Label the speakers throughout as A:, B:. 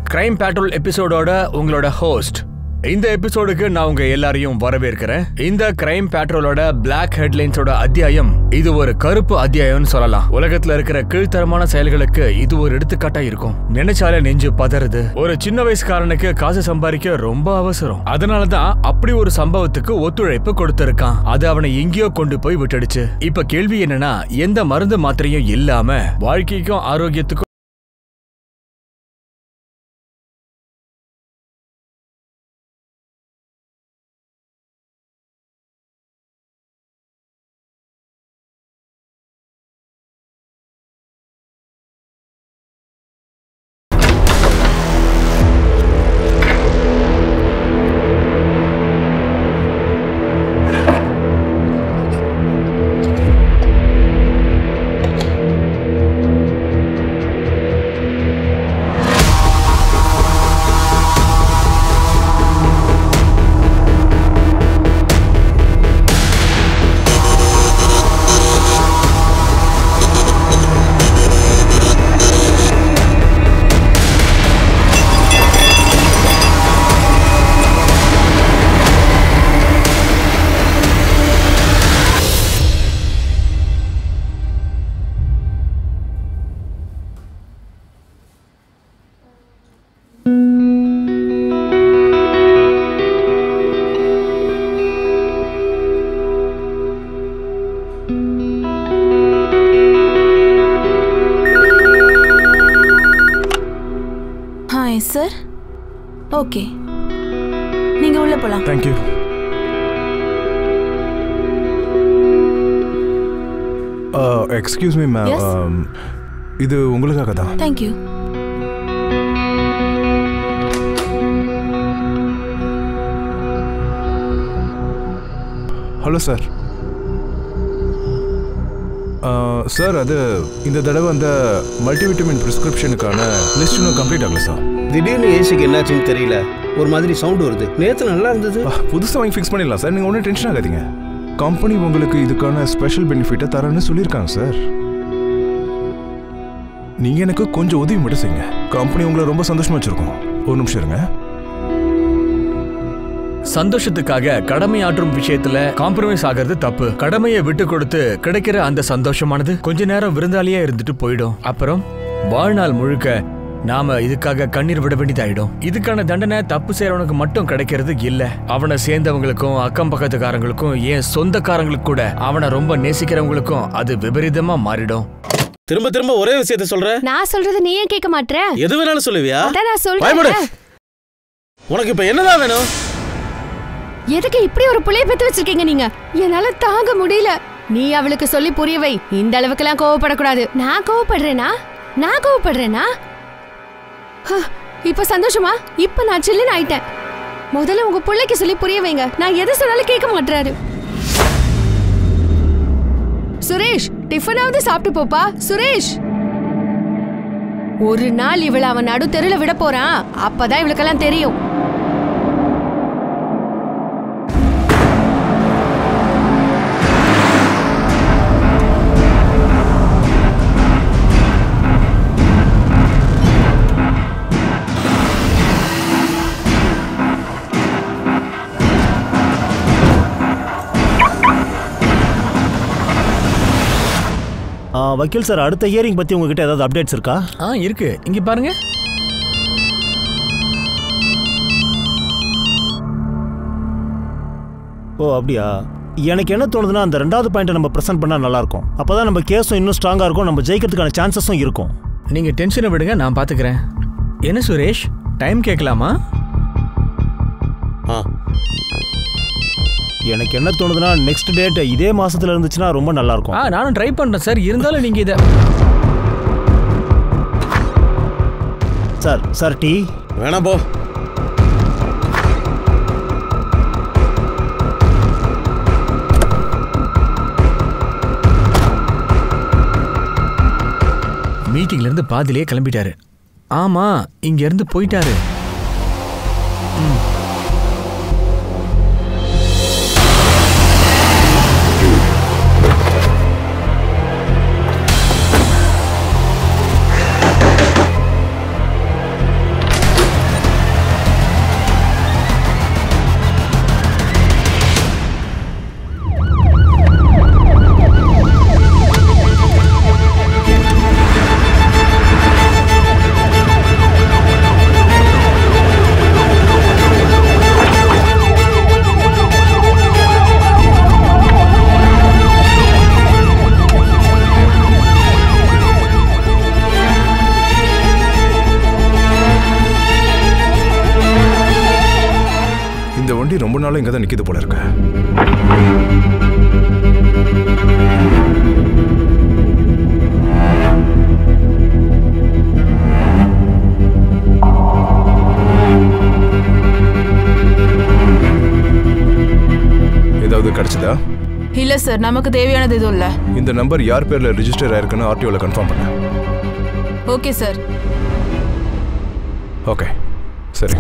A: Crime patrol எபிசோடோட உங்களோட host. இந்த எபிசோடுக்கு நான் உங்க எல்லாரையும் வரவேற்கிறேன். இந்த கிரைம் பேட்ரோலோட பிளாக் ஹெட்லைன்ஸோட அத்தியாயம் இது ஒரு கருப்பு அத்தியாயம்னு சொல்லலாம். உலகத்துல இருக்கிற கீழ்த்தரமான செயல்களுக்கு இது ஒரு எடுத்துக்காட்டா இருக்கும். நினைச்சாலே நெஞ்சு பதறுது. ஒரு சின்ன வயசுக்காரனுக்கு காசு சம்பாதிக்க ரொம்ப அவசரம். அதனாலதான் அப்படி ஒரு சம்பவத்துக்கு ஒத்துழைப்பு கொடுத்திருக்கான். அது அவனை எங்கேயோ கொண்டு போய் விட்டுடுச்சு. இப்ப கேள்வி என்னன்னா, எந்த மருந்து மாத்திரையும் இல்லாம வாழ்க்கைக்கும் ஆரோக்கியத்துக்கும்
B: சார். ஓகே, நீங்க உள்ள போலாம்.
C: Thank you. Excuse me ma'am.
B: Yes?
C: இது உங்களுக்காக தான்.
B: Thank you.
C: Hello sir. Sir, அது இந்த தடவை அந்த மல்டிவிட்டமின் ப்ரிஸ்கிரிப்ஷனுக்கான லிஸ்ட் இன்னும் கம்ப்ளீட் ஆகல சார்.
D: திடீர்னு ஏசிக்கு என்னாச்சுன்னு தெரியல, ஒரு மாதிரி சவுண்ட் வருது. நேற்று நல்லா இருந்தது.
C: புதுசாக வாங்கி ஃபிக்ஸ் பண்ணிடலாம் சார், நீங்கள் ஒன்றும் டென்ஷன் ஆகாதீங்க. கம்பெனி உங்களுக்கு இதுக்கான ஸ்பெஷல் பெனிஃபிட்டை தரேன்னு சொல்லியிருக்காங்க சார். நீங்கள் எனக்கு கொஞ்சம் உதவி மட்டும் செய்யுங்க. கம்பெனி உங்களை ரொம்ப சந்தோஷமாக வச்சுருக்கோம். ஒரு நிமிஷம் இருங்க.
A: சந்தோஷத்துக்காக கடமையாற்றும் விஷயத்துல காம்ப்ரமைஸ் ஆகிறது தப்பு. கடமையை விட்டு கொடுத்து கிடைக்கிற அந்த சந்தோஷமானது கொஞ்ச நேரம் விருந்தாளியா இருந்துட்டு போயிடும். அப்புறம் வாழ்நாள் முழுக்க நாம இதுக்காக கண்ணீர் விட வேண்டியதாயிடும். இதுக்கான தண்டனை தப்பு செய்யறவனுக்கு மட்டும் கிடைக்கிறது இல்ல, அவனை சேர்ந்தவங்களுக்கும் அக்கம் பக்கத்துக்காரங்களுக்கும் ஏன் சொந்தக்காரங்களுக்கு கூட அவனை ரொம்ப நேசிக்கிறவங்களுக்கும் அது விபரீதமா மாறிடும்.
D: திரும்ப திரும்ப ஒரே விஷயத்த சொல்ற.
B: நான் சொல்றது நீ ஏன் கேட்க மாட்டற?
D: எது வேணாலும் சொல்லுவியா?
B: அதான் நான் சொல்றேன்.
D: உனக்கு இப்ப என்னதான் வேணும்?
B: எதுக்கு இப்படி ஒரு புளிய பெத்து வச்சிருக்கீங்க நீங்க? என்னால தாங்க முடியல. நீ அவளுக்கு சொல்லி புரிய வை. இந்த அளவுக்குலாம் கோவப்படக்கூடாது. நான் கோவப்படுறேனா? இப்ப சந்தோஷமா? இப்ப நான் சில்லுன்னு ஆயிட்டேன். முதல்ல உங்க பிள்ளைக்கு சொல்லி புரிய வைங்க. நான் எதை சொன்னாலும் கேட்க மாட்டாரு. சுரேஷ், டிஃபனாவது சாப்பிட்டு போப்பா. சுரேஷ், ஒரு நாள் இவளை அவன் நடு தெருல விட போறான். அப்பதான் இவளுக்கெல்லாம் தெரியும்.
E: வக்கீல் சார், அடுத்த ஹியரிங் பத்தி உங்ககிட்ட ஏதாவது அப்டேட்ஸ் இருக்கா?
A: இருக்கு, இங்க பாருங்க.
E: ஓ அப்படியா? எனக்கு என்ன தோணுதுன்னா, அந்த ரெண்டாவது பாயிண்ட்டை நம்ம ப்ரெசென்ட் பண்ணால் நல்லாயிருக்கும். அப்போ தான் நம்ம கேஸும் இன்னும் ஸ்ட்ராங்காக இருக்கும், நம்ம ஜெயிக்கிறதுக்கான சான்சஸும் இருக்கும்.
A: நீங்கள் டென்ஷனை விடுங்க, நான் பார்த்துக்கிறேன். என்ன சுரேஷ், டைம் கேட்கலாமா?
E: எனக்கு என்ன தோணுதுன்னா, நெக்ஸ்ட் டேட் இதே மாசத்துல இருந்துச்சுன்னா ரொம்ப நல்லா இருக்கும்.
A: நானும் ட்ரை பண்றேன் சார். இருந்தாலும் நீங்க இத
E: சார் டீ
D: வேணாம் போ.
A: மீட்டிங்ல இருந்து பாதியிலே கிளம்பிட்டாரு. ஆமா, இங்க இருந்து போயிட்டாரு.
C: இந்த வண்டி ரொம்ப நாளும் இங்கே தான் நிற்கிது போல இருக்கு. ஏதாவது கிடைச்சதா?
F: இல்ல சார், நமக்கு தேவையானது எதுவும் இல்ல.
C: இந்த நம்பர் யார் பேர்ல ரெஜிஸ்டர் ஆயிருக்குன்னு ஆர்டிஓல கன்ஃபார்ம் பண்ண.
F: Okay sir.
C: ஓகே சரி.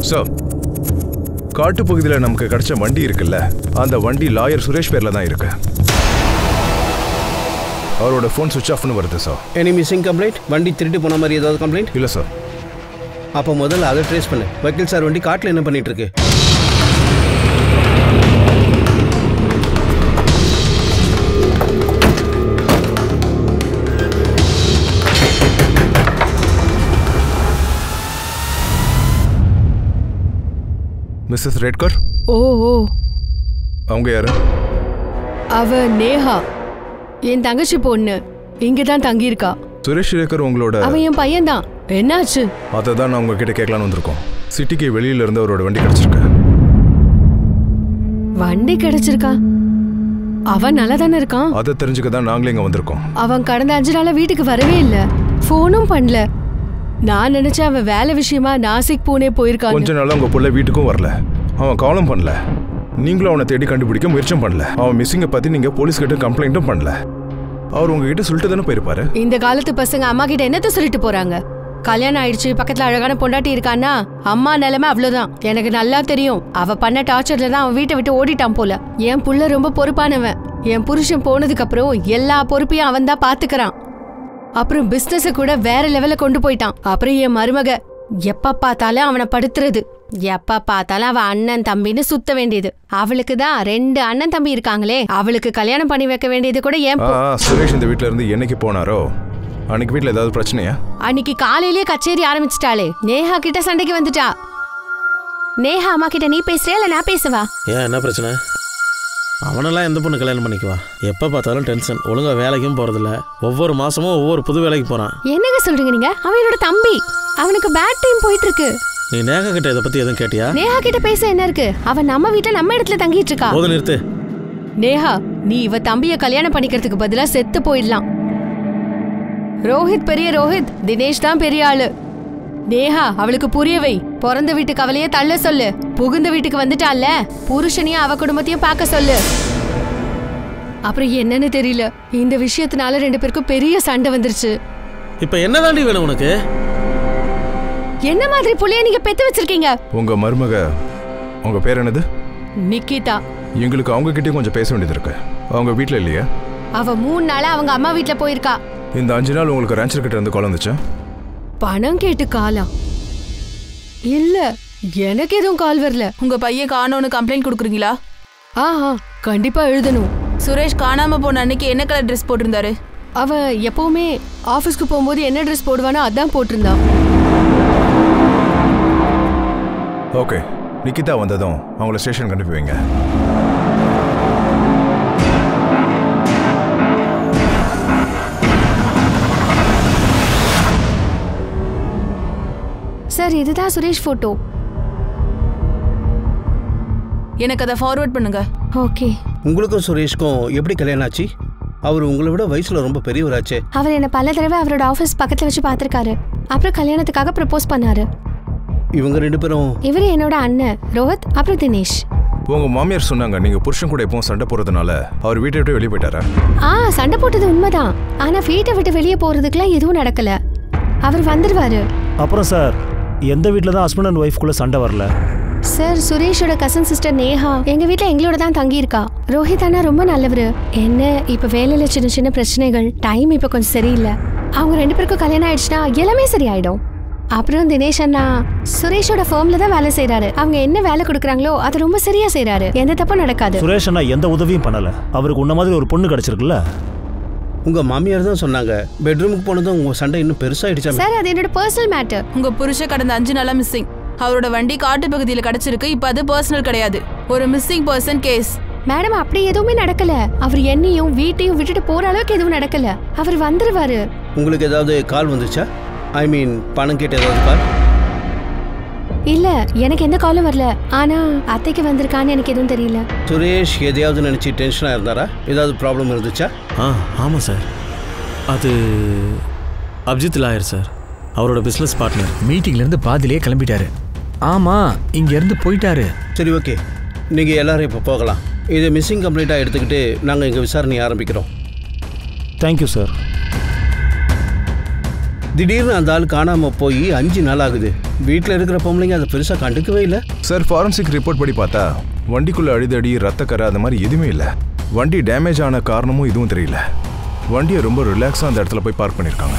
C: சார், காட்டு பகுதியில் நமக்கு கிடைச்ச வண்டி இருக்குல்ல, அந்த வண்டி லாயர் சுரேஷ் பேர்ல தான் இருக்கு. அவரோட ஃபோன் சுவிட்ச் ஆஃப்னு வருது சார்.
D: Any missing complaint? வண்டி திருட்டு போன மாதிரி ஏதாவது கம்ப்ளைண்ட்?
C: இல்லை சார்.
D: அப்போ முதல்ல அதை ட்ரேஸ் பண்ணு. வக்கீல் சார் வண்டி காட்டில் என்ன பண்ணிட்டு இருக்கு?
C: மிஸ்ஸஸ் ரெட்கர்?
B: ஓ ஓ,
C: அவங்க யாரு?
B: அவ நேஹா, என் தங்கச்சி பொண்ணு. இங்க தான் தங்கி இருக்கா.
C: சுரேஷ் ரெட்கர் உங்களோட?
B: அவன் என் பையன் தான். என்னாச்சு?
C: அதை தான் நான் உங்ககிட்ட கேட்கலான்னு வந்திருக்கோம். சிட்டிக்கு வெளியில இருந்து அவரோட வண்டி கிடைச்சிருக்கு.
B: வண்டி கிடைச்சிருக்கா? அவன் நல்லா தானே இருக்கான்.
C: அதை தெரிஞ்சுக்க தான் நாங்களே இங்க வந்திருக்கோம்.
B: அவன் கடந்த 5 நாளா வீட்டுக்கு வரவே இல்லை, ஃபோனும் பண்ணல. நான் நினைச்சேன் அவன் வேலை விஷயமா நாசிக் பூனே போயிருக்கான்.
C: கொஞ்ச நாளா உங்க புள்ள வீட்டுக்கும் வரல, அவன் காலும் பண்ணல, நீங்களும் அவனை தேடி கண்டுபிடிக்க முயற்சியும் பண்ணல. அவன் மிஸ்ஸிங்கை பத்தி நீங்க போலீஸ் கிட்ட கம்ப்ளைண்ட்டும் பண்ணல. அவர் உங்ககிட்ட சொல்லிட்டு தானே போயிருப்பாரு. இந்த
B: காலத்து பசங்க அம்மா கிட்ட என்னத்த சொல்லிட்டு போறாங்க? கல்யாணம் ஆயிடுச்சு, பக்கத்துல அழகான பொண்டாட்டி இருக்கான்னா அம்மா நிலைமை அவ்வளவுதான். எனக்கு நல்லா தெரியும். அவ பண்ண டார்ச்சர்ல தான் அவன் வீட்டை விட்டு ஓடிட்டான் போல. என் புள்ள ரொம்ப பொறுப்பானவன். என் புருஷன் போனதுக்கு அப்புறம் எல்லா பொறுப்பையும் அவன் தான் பாத்துக்கிறான். அப்புறம் பிசினஸ கூட வேற லெவல்ல கொண்டு போயிட்டான். அப்புறம் என் மருமக எப்ப பார்த்தாலும் அவனை படுத்துறது, எப்ப பார்த்தாலும் அவ அண்ணன் தம்பின்னு சுத்த வேண்டியது. அவளுக்கு தான் 2 அண்ணன் தம்பி இருக்காங்களே, அவளுக்கு கல்யாணம் பண்ணி வைக்க வேண்டியது கூட ஏன்?
C: சுரேஷ் இந்த வீட்ல இருந்து என்னைக்கு போனாரோ அன்னைக்கு வீட்ல ஏதாவது பிரச்சனையா?
B: அன்னைக்கு காலையிலேயே கச்சேரி ஆரம்பிச்சிட்டாளே, நேஹா கிட்ட சண்டைக்கு வந்துட்டா. நேஹா அம்மா கிட்ட நீ பேசுறியா இல்ல நான் பேசுவா?
G: ஏன் என்ன பிரச்சனை? அவனெல்லாம் எந்த பொண்ணு கல்யாணம் பண்ணிக்குவா? எப்ப பார்த்தாலும் டென்ஷன், ஒழுங்கா வேலைக்கும் போறதில்ல, ஒவ்வொரு மாசமும் ஒவ்வொரு புது வேலைக்கு போறான்.
B: என்னங்க சொல்றீங்க நீங்க? அவன் என்னோட தம்பி, அவனுக்கு பேட் டைம் போயிட்டு இருக்கு.
G: நீ நேஹா கிட்ட இதை பத்தி எதுவும் கேட்டியா?
B: நேஹா கிட்ட பேச என்ன இருக்கு? அவன் நம்ம வீட்டுல நம்ம இடத்துல தங்கிட்டு இருக்கா.
G: போது நிறுத்து.
B: நேஹா, நீ இவ தம்பிய கல்யாணம் பண்ணிக்கிறதுக்கு பதிலா செத்து போயிடலாம். ரோஹித் பெரிய ரோஹித், தினேஷ் தான் பெரிய ஆளு. நேஹா அவளுக்கு புரியவை. பிறந்த வீட்டு கவலையே தள்ள சொல்லு. புகுந்த வீட்டுக்கு வந்துட்டால, புருஷனையும் அவ குடும்பத்தையும் பார்க்க சொல்லு. அப்புறம் என்னன்னு தெரியல, இந்த விஷயத்தினால 2 பேருக்கும் பெரிய சண்டை வந்துருச்சு.
G: இப்ப என்ன தாண்டி வேணும் உனக்கு?
B: என்ன மாதிரி புள்ளைய நீங்க பெத்து வச்சிருக்கீங்க?
C: உங்க மருமக, உங்க பேர் என்னது?
B: நிக்கிதா.
C: எங்களுக்கு அவங்க கிட்டே கொஞ்சம் பேச வேண்டியது இருக்கு. அவங்க வீட்ல இல்லையா?
B: அவ 3 நாளா அவங்க அம்மா வீட்ல போயிருக்கா.
C: இந்த 5 நாள் உங்களுக்கு ரேஞ்சர் கிட்ட இருந்து கால் வந்துச்சா?
B: பணம் கேட்டு காலா? இல்ல, எனக்கு எதுவும் கால் வரல.
F: உங்க பையன் காணோன்னு கம்ப்ளைண்ட் கொடுக்குறீங்களா?
B: ஆஹா, கண்டிப்பா எழுதணும்.
F: சுரேஷ் காணாம போன அன்னைக்கு என்ன கலர் ட்ரெஸ் போட்டிருந்தாரு?
B: அவ எப்பவுமே ஆபீஸ்க்கு போகும்போது என்ன ட்ரெஸ் போடுவானோ அதான் போட்டிருந்தான்.
C: ஓகே, நிக்கிதா வந்ததும் அவங்கள ஸ்டேஷன் அனுப்பி வைங்க.
B: சார், இதுதான் சுரேஷ் போட்டோ.
F: எனக்கு அதை ஃபார்வர்ட் பண்ணுங்க.
B: ஓகே.
D: உங்களுக்கும் சுரேஷ்க்கும் எப்படி கல்யாணம் ஆச்சு? அவர் உங்களை விட வயசுல ரொம்ப பெரியவராச்சே.
B: அவர் என்ன பல தடவை அவரோட ஆபீஸ் பக்கத்துல வச்சு பார்த்திருக்காரு. அப்புறம் கல்யாணத்துக்காக ப்ரப்போஸ் பண்ணாரு.
D: இவங்க 2 பேரும்?
B: இவரு என்னோட அண்ணன் ரோஹித், அப்புறம் தினேஷ்.
C: உங்க மாமியார் சொன்னாங்க நீங்க புருஷன் கூட எப்பவும் சண்டை போறதுனால அவர் வீட்டை விட்டு வெளியே போயிட்டாரா?
B: சண்டை போட்டது உண்மைதான். ஆனா வீட்டை விட்டு வெளியே போறதுக்குலாம் எதுவும் நடக்கல. அவர் வந்துருவாரு.
E: அப்புறம் சார், எந்த வீட்டில் தான் ஹஸ்பண்ட் அண்ட் ஒய்ஃப்குள்ள சண்டை வரல?
B: சார், சுரேஷோட கசன் சிஸ்டர் நேஹா எங்க வீட்ல எங்களோட தான் தங்கி இருக்கா. ரோஹித் அண்ணா ரொம்ப நல்லவரு. என்ன இப்ப வேலையில சின்ன சின்ன பிரச்சனைகள், டைம் இப்ப கொஞ்சம் சரியில்லை. அவங்க 2 பேருக்கும் கல்யாணம் ஆயிடுச்சுன்னா எல்லாமே சரியாயிடும். அப்புறம் தினேஷ் அண்ணா சுரேஷோட ஃபர்ம்ல தான் வேலை செய்யறாரு. அவங்க என்ன வேலை கொடுக்குறாங்களோ அதை ரொம்ப சரியா செய்யறாரு. எந்த தப்பும் நடக்காது.
E: சுரேஷ் அண்ணா எந்த உதவியும் பண்ணல. அவருக்கு உன்ன மாதிரி ஒரு பொண்ணு கிடைச்சிருக்குல்ல.
D: உங்க மாமியார் தான் சொன்னாங்க பெட்ரூமுக்கு போனதும் உங்க சண்டை இன்னும் பெருசாயிடுச்சா?
B: சார், அது என்னோட பர்சனல் மேட்டர்.
F: உங்க புருஷன் கடந்த 5 நாளா மிஸ்ஸிங். அவரோட வண்டி காட்டு பகுதியில் கிடைச்சிருக்கு. இப்ப அது பர்சனல் கிடையாது, ஒரு மிஸ்ஸிங் பர்சன் கேஸ்.
B: மேடம், அப்படி எதுவுமே நடக்கல. அவர் என்னையும் வீட்டையும் விட்டுட்டு போற அளவுக்கு எதுவும் நடக்கல. அவர் வந்துருவாரு.
D: உங்களுக்கு ஏதாவது கால் வந்துச்சா? ஐ மீன் பணம் கேட்டு ஏதாவது கால்?
B: இல்ல எனக்கு எந்த காலும் வரல. ஆனா அத்தைக்கு வந்திருக்கான்னு எனக்கு எதுவும் தெரியல.
D: சுரேஷ் எதையாவது நினச்சி டென்ஷனாக இருந்தாரா? ஏதாவது ப்ராப்ளம் இருந்துச்சா?
G: ஆமாம் சார். அது அபிஜித் லாயர் சார், அவரோட பிஸ்னஸ் பார்ட்னர்.
A: மீட்டிங்லேருந்து பாதிலே கிளம்பிட்டாரு. ஆமாம், இங்கேருந்து போயிட்டாரு.
D: சரி, ஓகே, நீங்கள் எல்லாரும் இப்போ போகலாம். இதை மிஸ்ஸிங் கம்ப்ளீட்டாக எடுத்துக்கிட்டு நாங்கள் எங்கள் விசாரணையை ஆரம்பிக்கிறோம்.
E: Thank you sir.
D: திடீர்னு அந்த ஆள் காணாமல் போய் 5 நாள் ஆகுது. வீட்டில் இருக்கிற பொம்பளைங்க அதை பெருசாக கண்டுக்கவே இல்லை.
C: சார், ஃபாரன்சிக் ரிப்போர்ட் படி பார்த்தா வண்டிக்குள்ளே அடிதடி, ரத்தக்கரை அந்த மாதிரி எதுவுமே இல்லை. வண்டி டேமேஜ் ஆன காரணமும் இதுவும் தெரியல. வண்டியை ரொம்ப ரிலாக்ஸாக அந்த இடத்துல போய் பார்க் பண்ணியிருக்காங்க.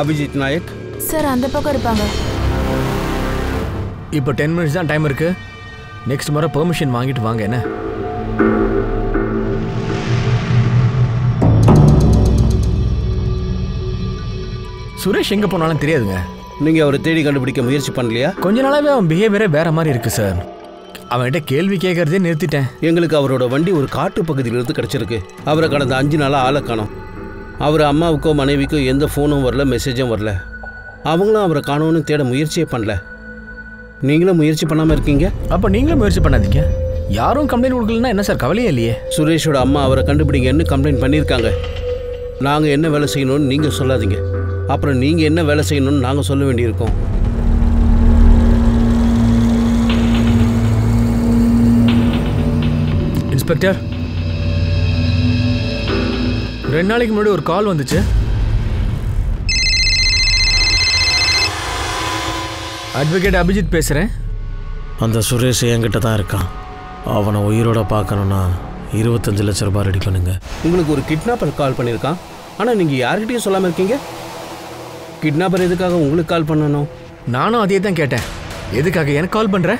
D: அபிஜித் நாயக்
F: சார் அந்த பக்கம் இருப்பாங்க.
A: இப்போ 10 மினிட்ஸ் தான் டைம் இருக்கு. நெக்ஸ்ட் முறை பெர்மிஷன் வாங்கிட்டு வாங்க. என்ன சுரேஷ் எங்கே போனாலும் தெரியாதுங்க.
D: நீங்கள் அவரை தேடி கண்டுபிடிக்க முயற்சி பண்ணலையா?
A: கொஞ்ச நாளாவே அவன் பிஹேவியரே வேற மாதிரி இருக்கு சார். அவன்கிட்ட கேள்வி கேட்கறதே நிறுத்திட்டேன்.
D: எங்களுக்கு அவரோட வண்டி ஒரு காட்டு பகுதியிலிருந்து கிடச்சிருக்கு. அவரை கடந்த 5 நாளாக ஆளை காணோம். அவர் அம்மாவுக்கோ மனைவிக்கோ எந்த ஃபோனும் வரல, மெசேஜும் வரல. அவங்களும் அவரை காணோன்னு தேட முயற்சியே பண்ணல. நீங்களும் முயற்சி பண்ணாமல் இருக்கீங்க.
A: அப்போ நீங்களும் முயற்சி பண்ணாதீங்க. யாரும் கம்ப்ளைண்ட் கொடுக்கலன்னா என்ன சார், கவலையே இல்லையே.
D: சுரேஷோட அம்மா அவரை கண்டுபிடிங்கன்னு கம்ப்ளைண்ட் பண்ணியிருக்காங்க. நாங்கள் என்ன வேலை செய்யணும்னு நீங்கள் சொல்லாதீங்க. அப்புறம் நீங்கள் என்ன வேலை செய்யணும்னு நாங்கள் சொல்ல வேண்டியிருக்கோம்.
A: இன்ஸ்பெக்டர், 2 நாளைக்கு முன்னாடி ஒரு கால் வந்துச்சு. அட்வொகேட் அபிஜித் பேசுகிறேன்.
G: அந்த சுரேஷ் என்கிட்ட தான் இருக்கான். அவனை உயிரோட பார்க்கணுன்னா 25 லட்ச ரூபாய் ரெடி பண்ணுங்க.
D: உங்களுக்கு ஒரு கிட்னாப்பர் கால் பண்ணியிருக்கான். ஆனால் நீங்கள் யார்கிட்டையும் சொல்லாமல் இருக்கீங்க. கிட்னாப்பர் எதுக்காக உங்களுக்கு கால் பண்ணணும்?
A: நானும் அதே தான் கேட்டேன். எதுக்காக எனக்கு கால் பண்ணுற?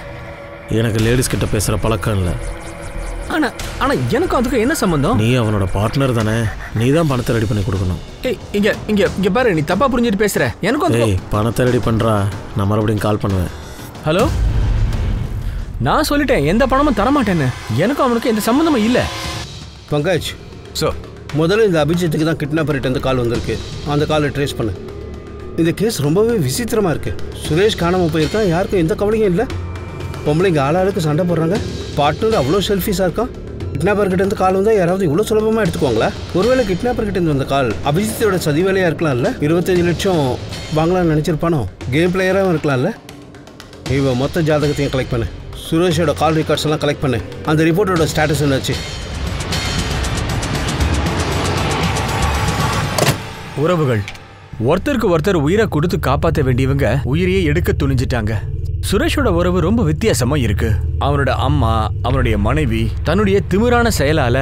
G: எனக்கு லேடிஸ் கிட்ட பேசுகிற பழக்கம் இல்லை.
A: ஆனால் எனக்கும் அதுக்கு என்ன சம்மந்தம்?
G: நீ அவனோட பார்ட்னர் தானே, நீ தான் பணத்தை ரெடி பண்ணி கொடுக்கணும்.
A: ஏய், இங்கே பாரு, நீ தப்பாக புரிஞ்சுட்டு பேசுகிற. எனக்கும்
G: ஏய், பணத்தை ரெடி பண்ணுறா, நான் மறுபடியும் கால் பண்ணுவேன்.
A: ஹலோ, நான் சொல்லிட்டேன் எந்த பணமும் தரமாட்டேன்னு. எனக்கும் அவனுக்கு எந்த சம்மந்தமும் இல்லை.
D: பங்கஜ்
C: சார்,
D: முதல்ல இந்த அபிஜித்துக்கு தான் கிட்னாப்பர்கிட்ட கால் வந்திருக்கு. அந்த காலை ட்ரேஸ் பண்ணு. இந்த கேஸ் ரொம்பவே விசித்திரமாக இருக்குது. சுரேஷ் காணாமல் போயிருக்கான், யாருக்கும் எந்த கவலையும் இல்லை. பொம்பளைங்க ஆளாளுக்கு சண்டை போடுறாங்க. பார்ட்னர் அவ்வளோ செல்ஃபிஷாக இருக்கான். கிட்னாப்பர்கிட்டேருந்து கால் வந்தால் யாராவது இவ்வளோ சுலபமாக எடுத்துக்குவாங்களா? ஒருவேளை கிட்னாப்பர்கிட்டேருந்து வந்த கால் அபிஜித்தோட சதி வேலையாக இருக்கலாம்ல. 25 லட்சம் வாங்கலாம்னு நினச்சிருப்பானோ. கேம் பிளேயராகவும் இருக்கலாம்ல. இவன் மொத்த ஜாதகத்தையும் கலெக்ட் பண்ணு. சுரேஷோட கால் ரெக்கார்ட்ஸ் எல்லாம் கலெக்ட் பண்ணு. அந்த ரிப்போர்ட்டோட ஸ்டேட்டஸ் என்னாச்சு?
A: உறவுகள் ஒருத்தருக்கு ஒருத்தர் உயிரை கொடுத்து காப்பாற்ற வேண்டியவங்க உயிரையே எடுக்க துணிஞ்சிட்டாங்க. சுரேஷோட உறவு ரொம்ப வித்தியாசமா இருக்கு. அவனோட அம்மா, அவனுடைய மனைவி தன்னுடைய திமிரான செயலால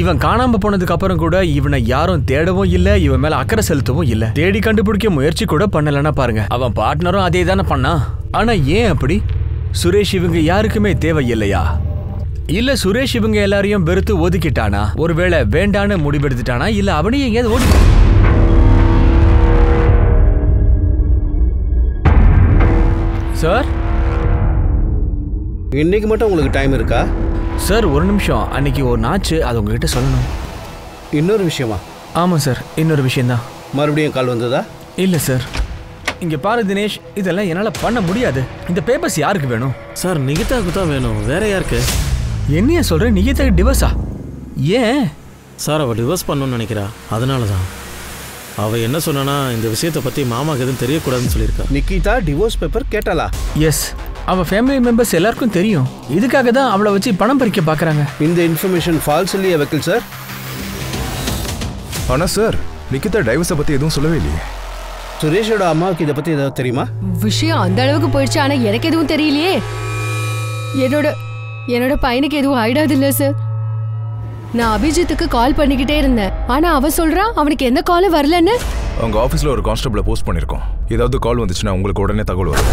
A: இவன் காணாம போனதுக்கு அப்புறம் கூட இவனை யாரும் தேடவும் இல்ல, இவன் மேல அக்கறை செலுத்தவும் இல்ல. தேடி கண்டுபிடிக்க முயற்சி கூட பண்ணலன்னா பாருங்க. அவன் பார்ட்னரும் அதே தானே பண்ணான். ஆனா ஏன் அப்படி? சுரேஷ் இவங்க யாருக்குமே தேவை இல்லையா? இல்ல சுரேஷ் இவங்க எல்லாரையும் வெறுத்து ஒதுக்கிட்டானா? ஒருவேளை வேண்டான்னு முடிவெடுத்துட்டானா? இல்ல அவனையே எங்கேயாவது ஓடி? சார்,
D: இன்னைக்கு மட்டும் உங்களுக்கு டைம் இருக்கா?
A: சார், ஒரு நிமிஷம். அன்னைக்கு ஒரு நாச்சு, அது உங்ககிட்ட சொல்லணும்.
D: இன்னொரு விஷயமா?
A: ஆமாம் சார், இன்னொரு விஷயம்தான்.
D: மறுபடியும் கால் வந்ததா?
A: இல்லை சார். இங்கே பாரு தினேஷ், இதெல்லாம் என்னால் பண்ண முடியாது. இந்த பேப்பர்ஸ் யாருக்கு வேணும்?
G: சார், நிகிதாவுக்கு தான் வேணும், வேற யாருக்கு?
A: என்னையா சொல்கிறேன்? நிகிதாக்கு டிவோர்ஸா? ஏன்
G: சார்? அவள் டிவோர்ஸ் பண்ணணும்னு நினைக்கிறா, அதனால தான். அவள் என்ன சொன்னான்னா, இந்த விஷயத்தை பற்றி மாமாவுக்கு எதுவும் தெரியக்கூடாதுன்னு சொல்லியிருக்கா.
D: நிகிதா டிவோர்ஸ் பேப்பர் கேட்டாளா?
A: எஸ், அவள் ஃபேமிலி மெம்பர்ஸ் எல்லாருக்கும் தெரியும். இதுக்காக தான் அவளை வச்சு பணம் பறிக்க பார்க்குறாங்க.
D: இந்த இன்ஃபர்மேஷன் ஃபால்ஸ் இல்லையா வக்கீல் சார்?
C: ஆனால் சார், நிகிதா டைவர்ஸை பற்றி எதுவும் சொல்லவே இல்லையே.
D: சுரேஷோட அம்மாவுக்கு இதை பற்றி ஏதாவது தெரியுமா?
B: விஷயம் அந்த அளவுக்கு போயிடுச்சு. ஆனா எனக்கு எதுவும் தெரியலையே. என்னோட பையனுக்கு எதுவும் ஆயிடாது இல்ல சார். நான் அபிஜித்துக்கு கால் பண்ணிக்கிட்டே இருந்தேன். ஆனா அவ சொல்றான் அவனுக்கு எந்த காலும் வரலன்னு.
C: அவங்க ஆஃபீஸில் ஒரு கான்ஸ்டபிளை போஸ்ட் பண்ணியிருக்கோம். ஏதாவது கால் வந்துச்சுன்னா உங்களுக்கு உடனே தகவல் வரும்.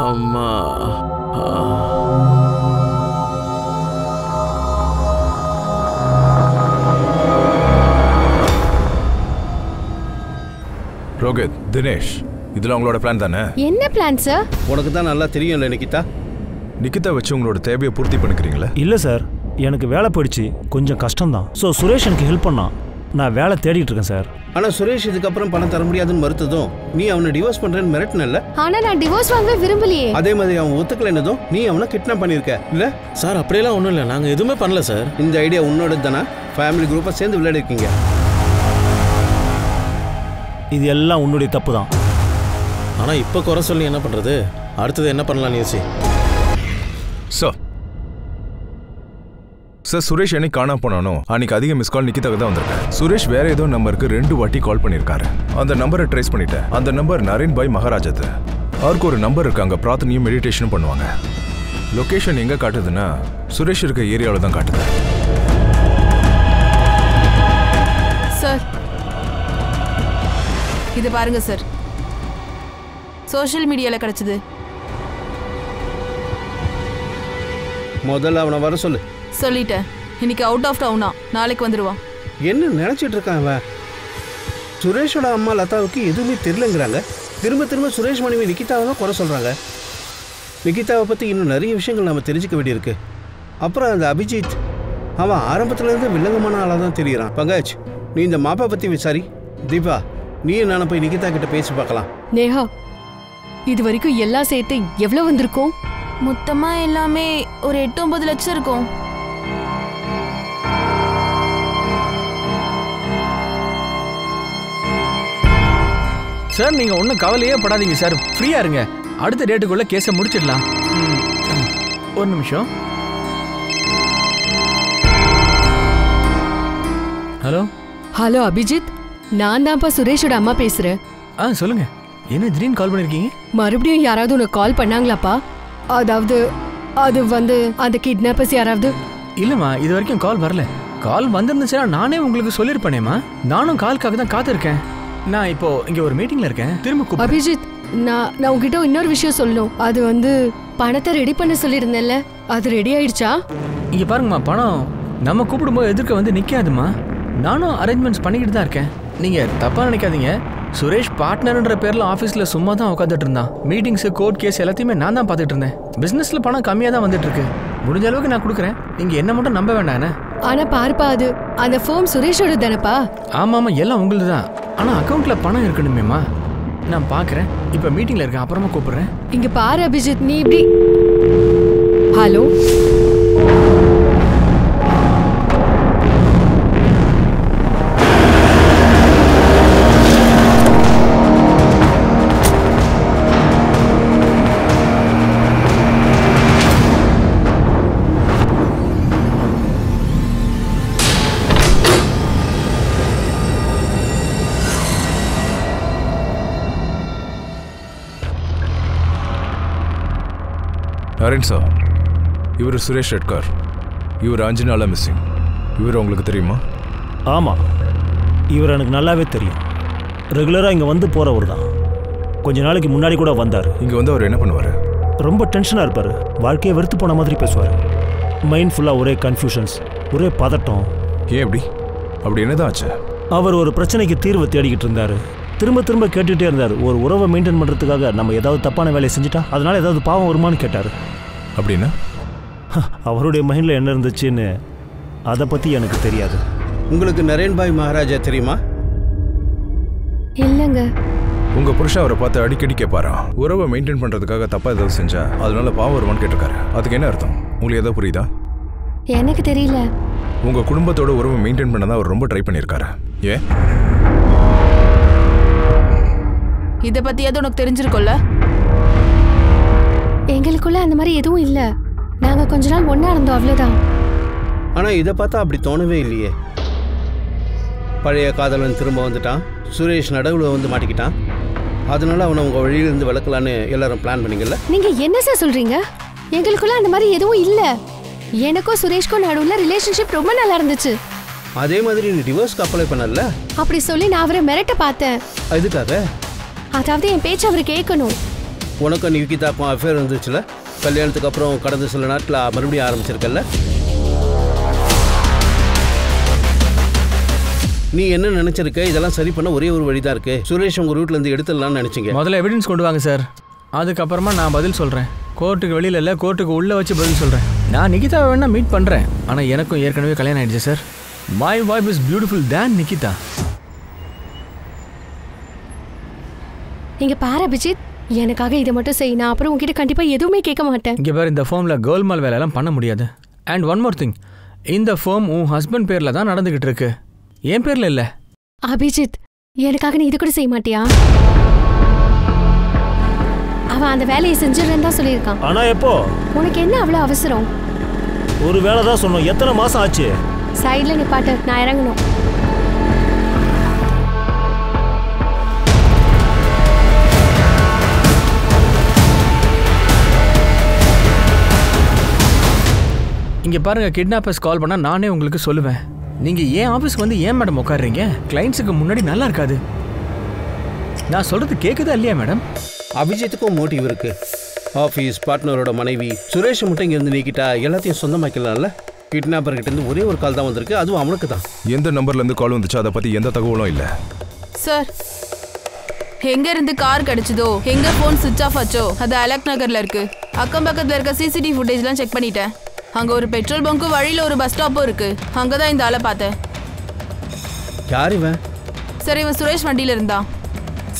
G: அம்மா.
C: ரோஹித், தினேஷ், இதெல்லாம் உங்களோட பிளான் தானே?
B: என்ன பிளான் சார்?
D: உனக்கு தான் நல்லா தெரியும்ல நிக்கிதா.
C: நிக்கிதா வச்சு உங்களோட தேவையை பூர்த்தி பண்ணிக்கிறீங்களா?
E: இல்லை சார், எனக்கு வேலை போயிடுச்சு, கொஞ்சம் கஷ்டம்தான். ஸோ சுரேஷ் எனக்கு ஹெல்ப் பண்ணான், நான் வேலை தேடிட்டு இருக்கேன் சார்.
D: ஆனால் சுரேஷ் இதுக்கப்புறம் பணம் தர முடியாதுன்னு மறுத்ததும் நீ அவனை டிவோர்ஸ் பண்ணுறேன்னு மிரட்டினல்ல?
B: ஆனால் நான் டிவோர்ஸ் வாங்கவே விரும்பலையே.
D: அதே மாதிரி அவன் ஒத்துக்கலைன்னதும் நீ அவனை கிட்னாப் பண்ணியிருக்க இல்லை
G: சார்? அப்படியெல்லாம் ஒன்றும் இல்லை, நாங்கள் எதுவுமே பண்ணல சார்.
D: இந்த ஐடியா உன்னோட தானே? ஃபேமிலி குரூப்பாக சேர்ந்து விளையாடிருக்கீங்க.
E: இது எல்லாம் உன்னுடைய தப்பு தான்.
G: ஆனால் இப்போ குறை சொல்லி என்ன பண்ணுறது? அடுத்தது என்ன பண்ணலாம்னு யோசி.
C: சார், சுரேஷ் என்னைக்கு காணாம போனானோ அன்னைக்கு அதிக மிஸ் கால் நிக்கிதாக்கு தான் வந்திருக்கேன். சுரேஷ் வேற ஏதோ நம்பருக்கு 2 வாட்டி கால் பண்ணியிருக்காரு. அந்த நம்பரை ட்ரேஸ் பண்ணிட்டேன். அந்த நம்பர் நரேன் பாய் மகாராஜத்து. அவருக்கு ஒரு நம்பர் இருக்காங்க, பிரார்த்தனையும் மெடிடேஷனும் பண்ணுவாங்க. லொகேஷன் எங்க காட்டுதுன்னா சுரேஷ் இருக்க ஏரியாவில் தான் காட்டுது.
F: சார் இது பாருங்க சார், சோஷியல் மீடியாவில் கிடைச்சது.
D: முதல்ல அவனை வர சொல்லு.
F: சொல்லிட்டேன், இன்னைக்கு அவுட் ஆஃப் டவுனா, நாளைக்கு வந்துடுவான்.
D: என்ன நினச்சிட்டு இருக்கான் அவன்? சுரேஷோட அம்மா லதாவுக்கு எதுவுமே தெரியலங்கிறாங்க. திரும்ப திரும்ப சுரேஷ் மனைவி நிக்கிதாவை தான் குறை சொல்கிறாங்க. நிக்கிதாவை பற்றி இன்னும் நிறைய விஷயங்கள் நம்ம தெரிஞ்சுக்க வேண்டியிருக்கு. அப்புறம் அந்த அபிஜித், அவன் ஆரம்பத்துலேருந்து வில்லங்கமான ஆளாக தான் தெரிகிறான். பங்காஜ், நீ இந்த மாப்பா பற்றி விசாரி. தீபா, நீயும் நானும் போய் நிக்கிதா கிட்ட பேசி பார்க்கலாம்.
B: நேஹா, இது வரைக்கும் எல்லாம் சேர்த்து எவ்வளவு வந்திருக்கும்?
F: மொத்தமா எல்லாமே ஒரு 8-9 லட்சம் இருக்கும்.
A: சார், நீங்க ஒன்றும் கவலையே படாதீங்க சார், ஃப்ரீயா இருங்க. அடுத்த டேட்டுக்குள்ள கேஸை முடிச்சிடலாம். ஒரு நிமிஷம். ஹலோ
B: ஹலோ அபிஜித், நான் தான்ப்பா சுரேஷோட அம்மா பேசுறேன்.
A: சொல்லுங்க, என்ன திடீர்னு கால் பண்ணிருக்கீங்க?
B: மறுபடியும் யாராவது உனக்கு கால் பண்ணாங்களாப்பா? அதாவது அது வந்து அந்த கிட்னாப்பர்ஸ் யாராவது?
A: இல்லம்மா, இது வரைக்கும் கால் வரல. கால் வந்திருந்துச்சுன்னா நானே உங்களுக்கு சொல்லிருப்பேனேம்மா. நானும் கால்க்காக தான் காத்திருக்கேன். நான் இப்போ இங்க ஒரு மீட்டிங்ல இருக்கேன். திரும்ப
B: அபிஜித், நான் உங்ககிட்ட இன்னொரு விஷயம் சொல்லணும். அது வந்து பணத்தை ரெடி பண்ண சொல்லியிருந்தேன்ல, அது ரெடி ஆயிடுச்சா?
A: இங்க பாருங்கம்மா, பணம் நம்ம கூப்பிடும்போது எதிர்க்க வந்து நிக்காதுமா. நானும் அரேஞ்ச்மெண்ட்ஸ் பண்ணிக்கிட்டு தான் இருக்கேன். நீங்க தப்பா நினைக்காதீங்க. சுரேஷ் பார்ட்னர்ன்ற பேர்ல ஆஃபீஸ்ல சும்மா தான் உட்காந்துட்டு இருந்தான். மீட்டிங்ஸ், கோர்ட் கேஸ் எல்லாத்தையுமே நான் தான் பார்த்துட்டு இருந்தேன். பிசினஸ்ல பணம் கம்மியா தான் வந்துட்டு இருக்கு. முடிஞ்ச அளவுக்கு நான் கொடுக்குறேன். நீங்க என்ன மட்டும் நம்ப வேண்டானே.
B: ஆனா பாருப்பா, அது அந்த ஃபோம் சுரேஷோட தானப்பா?
A: ஆமாமா, எல்லாம் உங்களுது தான். ஆனா அக்கௌண்ட்ல பணம் இருக்கணுமேமா. நான் பாக்குறேன். இப்ப மீட்டிங்ல இருக்கேன், அப்புறமா கூப்பிடுறேன்.
B: இங்க பாரு அபிஜித், நீ இப்படி. ஹலோ,
C: நரேன் சார், இவர் சுரேஷ் ரெட்கார். இவர் அஞ்சனால மிஸ்ஸிங். இவர் உங்களுக்கு தெரியுமா?
E: ஆமாம், இவர் எனக்கு நல்லாவே தெரியும். ரெகுலராக இங்கே வந்து போகிறவர் தான். கொஞ்ச நாளைக்கு முன்னாடி கூட வந்தார்.
C: இங்கே வந்து அவர் என்ன பண்ணுவார்?
E: ரொம்ப டென்ஷனாக இருப்பார். வாழ்க்கையை வெறுத்து போன மாதிரி பேசுவார். மைண்ட் ஃபுல்லாக ஒரே கன்ஃபியூஷன்ஸ், ஒரே பதட்டம்.
C: ஏன் அப்படி? அப்படி என்னதான் ஆச்சு?
E: அவர் ஒரு பிரச்சனைக்கு தீர்வு தேடிக்கிட்டு இருந்தார். திரும்ப திரும்ப கேட்டுகிட்டே இருந்தார். ஒரு உறவை மெயின்டைன் பண்ணுறதுக்காக நம்ம ஏதாவது தப்பான வேலையை செஞ்சுட்டா அதனால் ஏதாவது பாவம் வருமானு கேட்டார்.
C: அப்படின்னா
E: அவருடைய மைண்டில் என்ன இருந்துச்சுன்னு அதை பற்றி எனக்கு தெரியாது.
D: உங்களுக்கு நரேன் பாய் மகாராஜா தெரியுமா?
B: இல்லைங்க.
C: உங்கள் புருஷன் அவரை பார்த்து அடிக்கடி கேட்பாராம், உறவை மெயின்டைன் பண்ணுறதுக்காக தப்பாக ஏதாவது செஞ்சா அதனால பாவம் வருமானு கேட்டிருக்காரு. அதுக்கு என்ன அர்த்தம்? உங்களுக்கு ஏதாவது புரியுதா?
B: எனக்கு தெரியல.
C: உங்கள் குடும்பத்தோட உறவை மெயின்டைன் பண்ண தான் அவர் ரொம்ப ட்ரை பண்ணியிருக்காரு. ஏன்?
F: இதை பத்தியாவது உனக்கு தெரிஞ்சிருக்கும்ல?
B: எங்களுக்குள்ள அந்த மாதிரி எதுவும் இல்ல. நாங்க கொஞ்ச நாள் ஒண்ணா இருந்தோம், அவ்வளவுதான்.
D: ஆனா இதை பார்த்தா அப்படி தோணவே இல்லையே. பழைய காதலன் திரும்ப வந்துட்டான், சுரேஷ் நடுவில் வந்து மாட்டிக்கிட்டான். அதனால அவனை உங்க வழியிலிருந்து விளக்கலான்னு எல்லாரும் பிளான் பண்ணீங்கல்ல?
B: நீங்க என்ன சார் சொல்றீங்க? எங்களுக்குள்ள அந்த மாதிரி எதுவும் இல்ல. எனக்கும் சுரேஷ்க்கும் நடுவுல ரிலேஷன்ஷிப் ரொம்ப நல்லா இருந்துச்சு.
D: அதே மாதிரி நீ டிவோர்ஸ்க்கு அப்ளை பண்ணல?
B: அப்படி சொல்லி நான் அவரை மிரட்ட பார்த்தேன்.
D: எதுக்காக?
B: அதாவது என் பேச்சு அவர் கேட்கணும்.
D: உனக்கும் நிகிதாக்கும் அஃபேர் இருந்துச்சுல, கல்யாணத்துக்கு அப்புறம் கடந்த சில நாட்டில் மறுபடியும் ஆரம்பிச்சிருக்கல. நீ என்ன நினைச்சிருக்க? இதெல்லாம் சரி பண்ண ஒரே ஒரு வழி தான் இருக்கு. சுரேஷ் உங்க ரூட்ல இருந்து எடுத்துடலாம்னு நினைச்சீங்க.
A: முதல்ல எவிடன்ஸ் கொண்டு வாங்க சார், அதுக்கப்புறமா நான் பதில் சொல்றேன். கோர்ட்டுக்கு வெளியில இல்ல, கோர்ட்டுக்கு உள்ள வச்சு பதில் சொல்றேன். நான் நிகிதாவை வேணா மீட் பண்றேன், ஆனா எனக்கும் ஏற்கனவே கல்யாணம் ஆயிடுச்சு sir. My wife is beautiful than Nikita.
B: இங்க பாரு அபிஜித், எனக்காக இதை மட்டும் செய், நான் அப்புறம் உங்ககிட்ட கண்டிப்பா எதுவுமே கேட்க மாட்டேன்.
A: இங்க பாரு, இந்த ஃபார்ம்ல கோல்மால் வேலையெல்லாம் பண்ண முடியாது. அண்ட் ஒன் மோர் திங், இந்த ஃபார்ம் உன் ஹஸ்பண்ட் பேர்ல தான் நடந்துகிட்டு இருக்கு, என் பேர்ல இல்ல.
B: அபிஜித், எனக்காக நீ இது கூட செய்ய மாட்டியா? அவன் அந்த வேலையை செஞ்சிடறேன்னு தான் சொல்லியிருக்கான்.
E: ஆனா எப்போ?
B: உனக்கு என்ன அவ்வளவு அவசரம்?
E: ஒரு வேலை தான் சொன்னோம், எத்தனை மாசம் ஆச்சு?
B: சைட்ல நிப்பாட்டு, நான் இறங்கணும்.
A: இங்க பாருங்க, கிட்னாப்பர்ஸ் கால் பண்ணா நானே உங்களுக்கு சொல்லுவேன். நீங்க ஏன் ஆபீஸ்க்கு வந்து ஏன் மேடம் உட்காடுறீங்க? கிளைண்ட்ஸுக்கு முன்னாடி நல்லா இருக்காது. நான் சொல்றது கேக்குதா இல்லையா மேடம்?
D: அபிஜித்துக்கும் மோட்டிவ் இருக்கு. ஆஃபீஸ் பார்ட்னரோட மனைவி சுரேஷ் மட்டும் இங்கேருந்து நீக்கிட்டா எல்லாத்தையும் சொந்தமாக்கலாம்ல. கிட்னாப்பர்கிட்ட இருந்து ஒரே ஒரு கால் தான் வந்திருக்கு, அதுவும் அவனுக்கு தான்.
C: எந்த நம்பர்ல இருந்து கால் வந்துச்சு அதை பத்தி எந்த தகவலும் இல்ல
F: சார். எங்க இருந்து கார் கிடைச்சதோ, எங்க போன் சுவிட்ச் ஆஃப் ஆச்சோ, அது அலக் நகர்ல இருக்கு. அக்கம் பக்கத்துல இருக்க சிசிடிவி ஃபுட்டேஜ்லாம் செக் பண்ணிட்டேன். அங்க ஒரு பெட்ரோல் பங்கும் வழியில ஒரு பஸ் ஸ்டாப்பும் இருக்கு. அங்கதான் இந்த ஆளை பார்த்தேன்.
D: யார் இவன்?
F: சரி, இவன் சுரேஷ் வண்டியில இருந்தான்.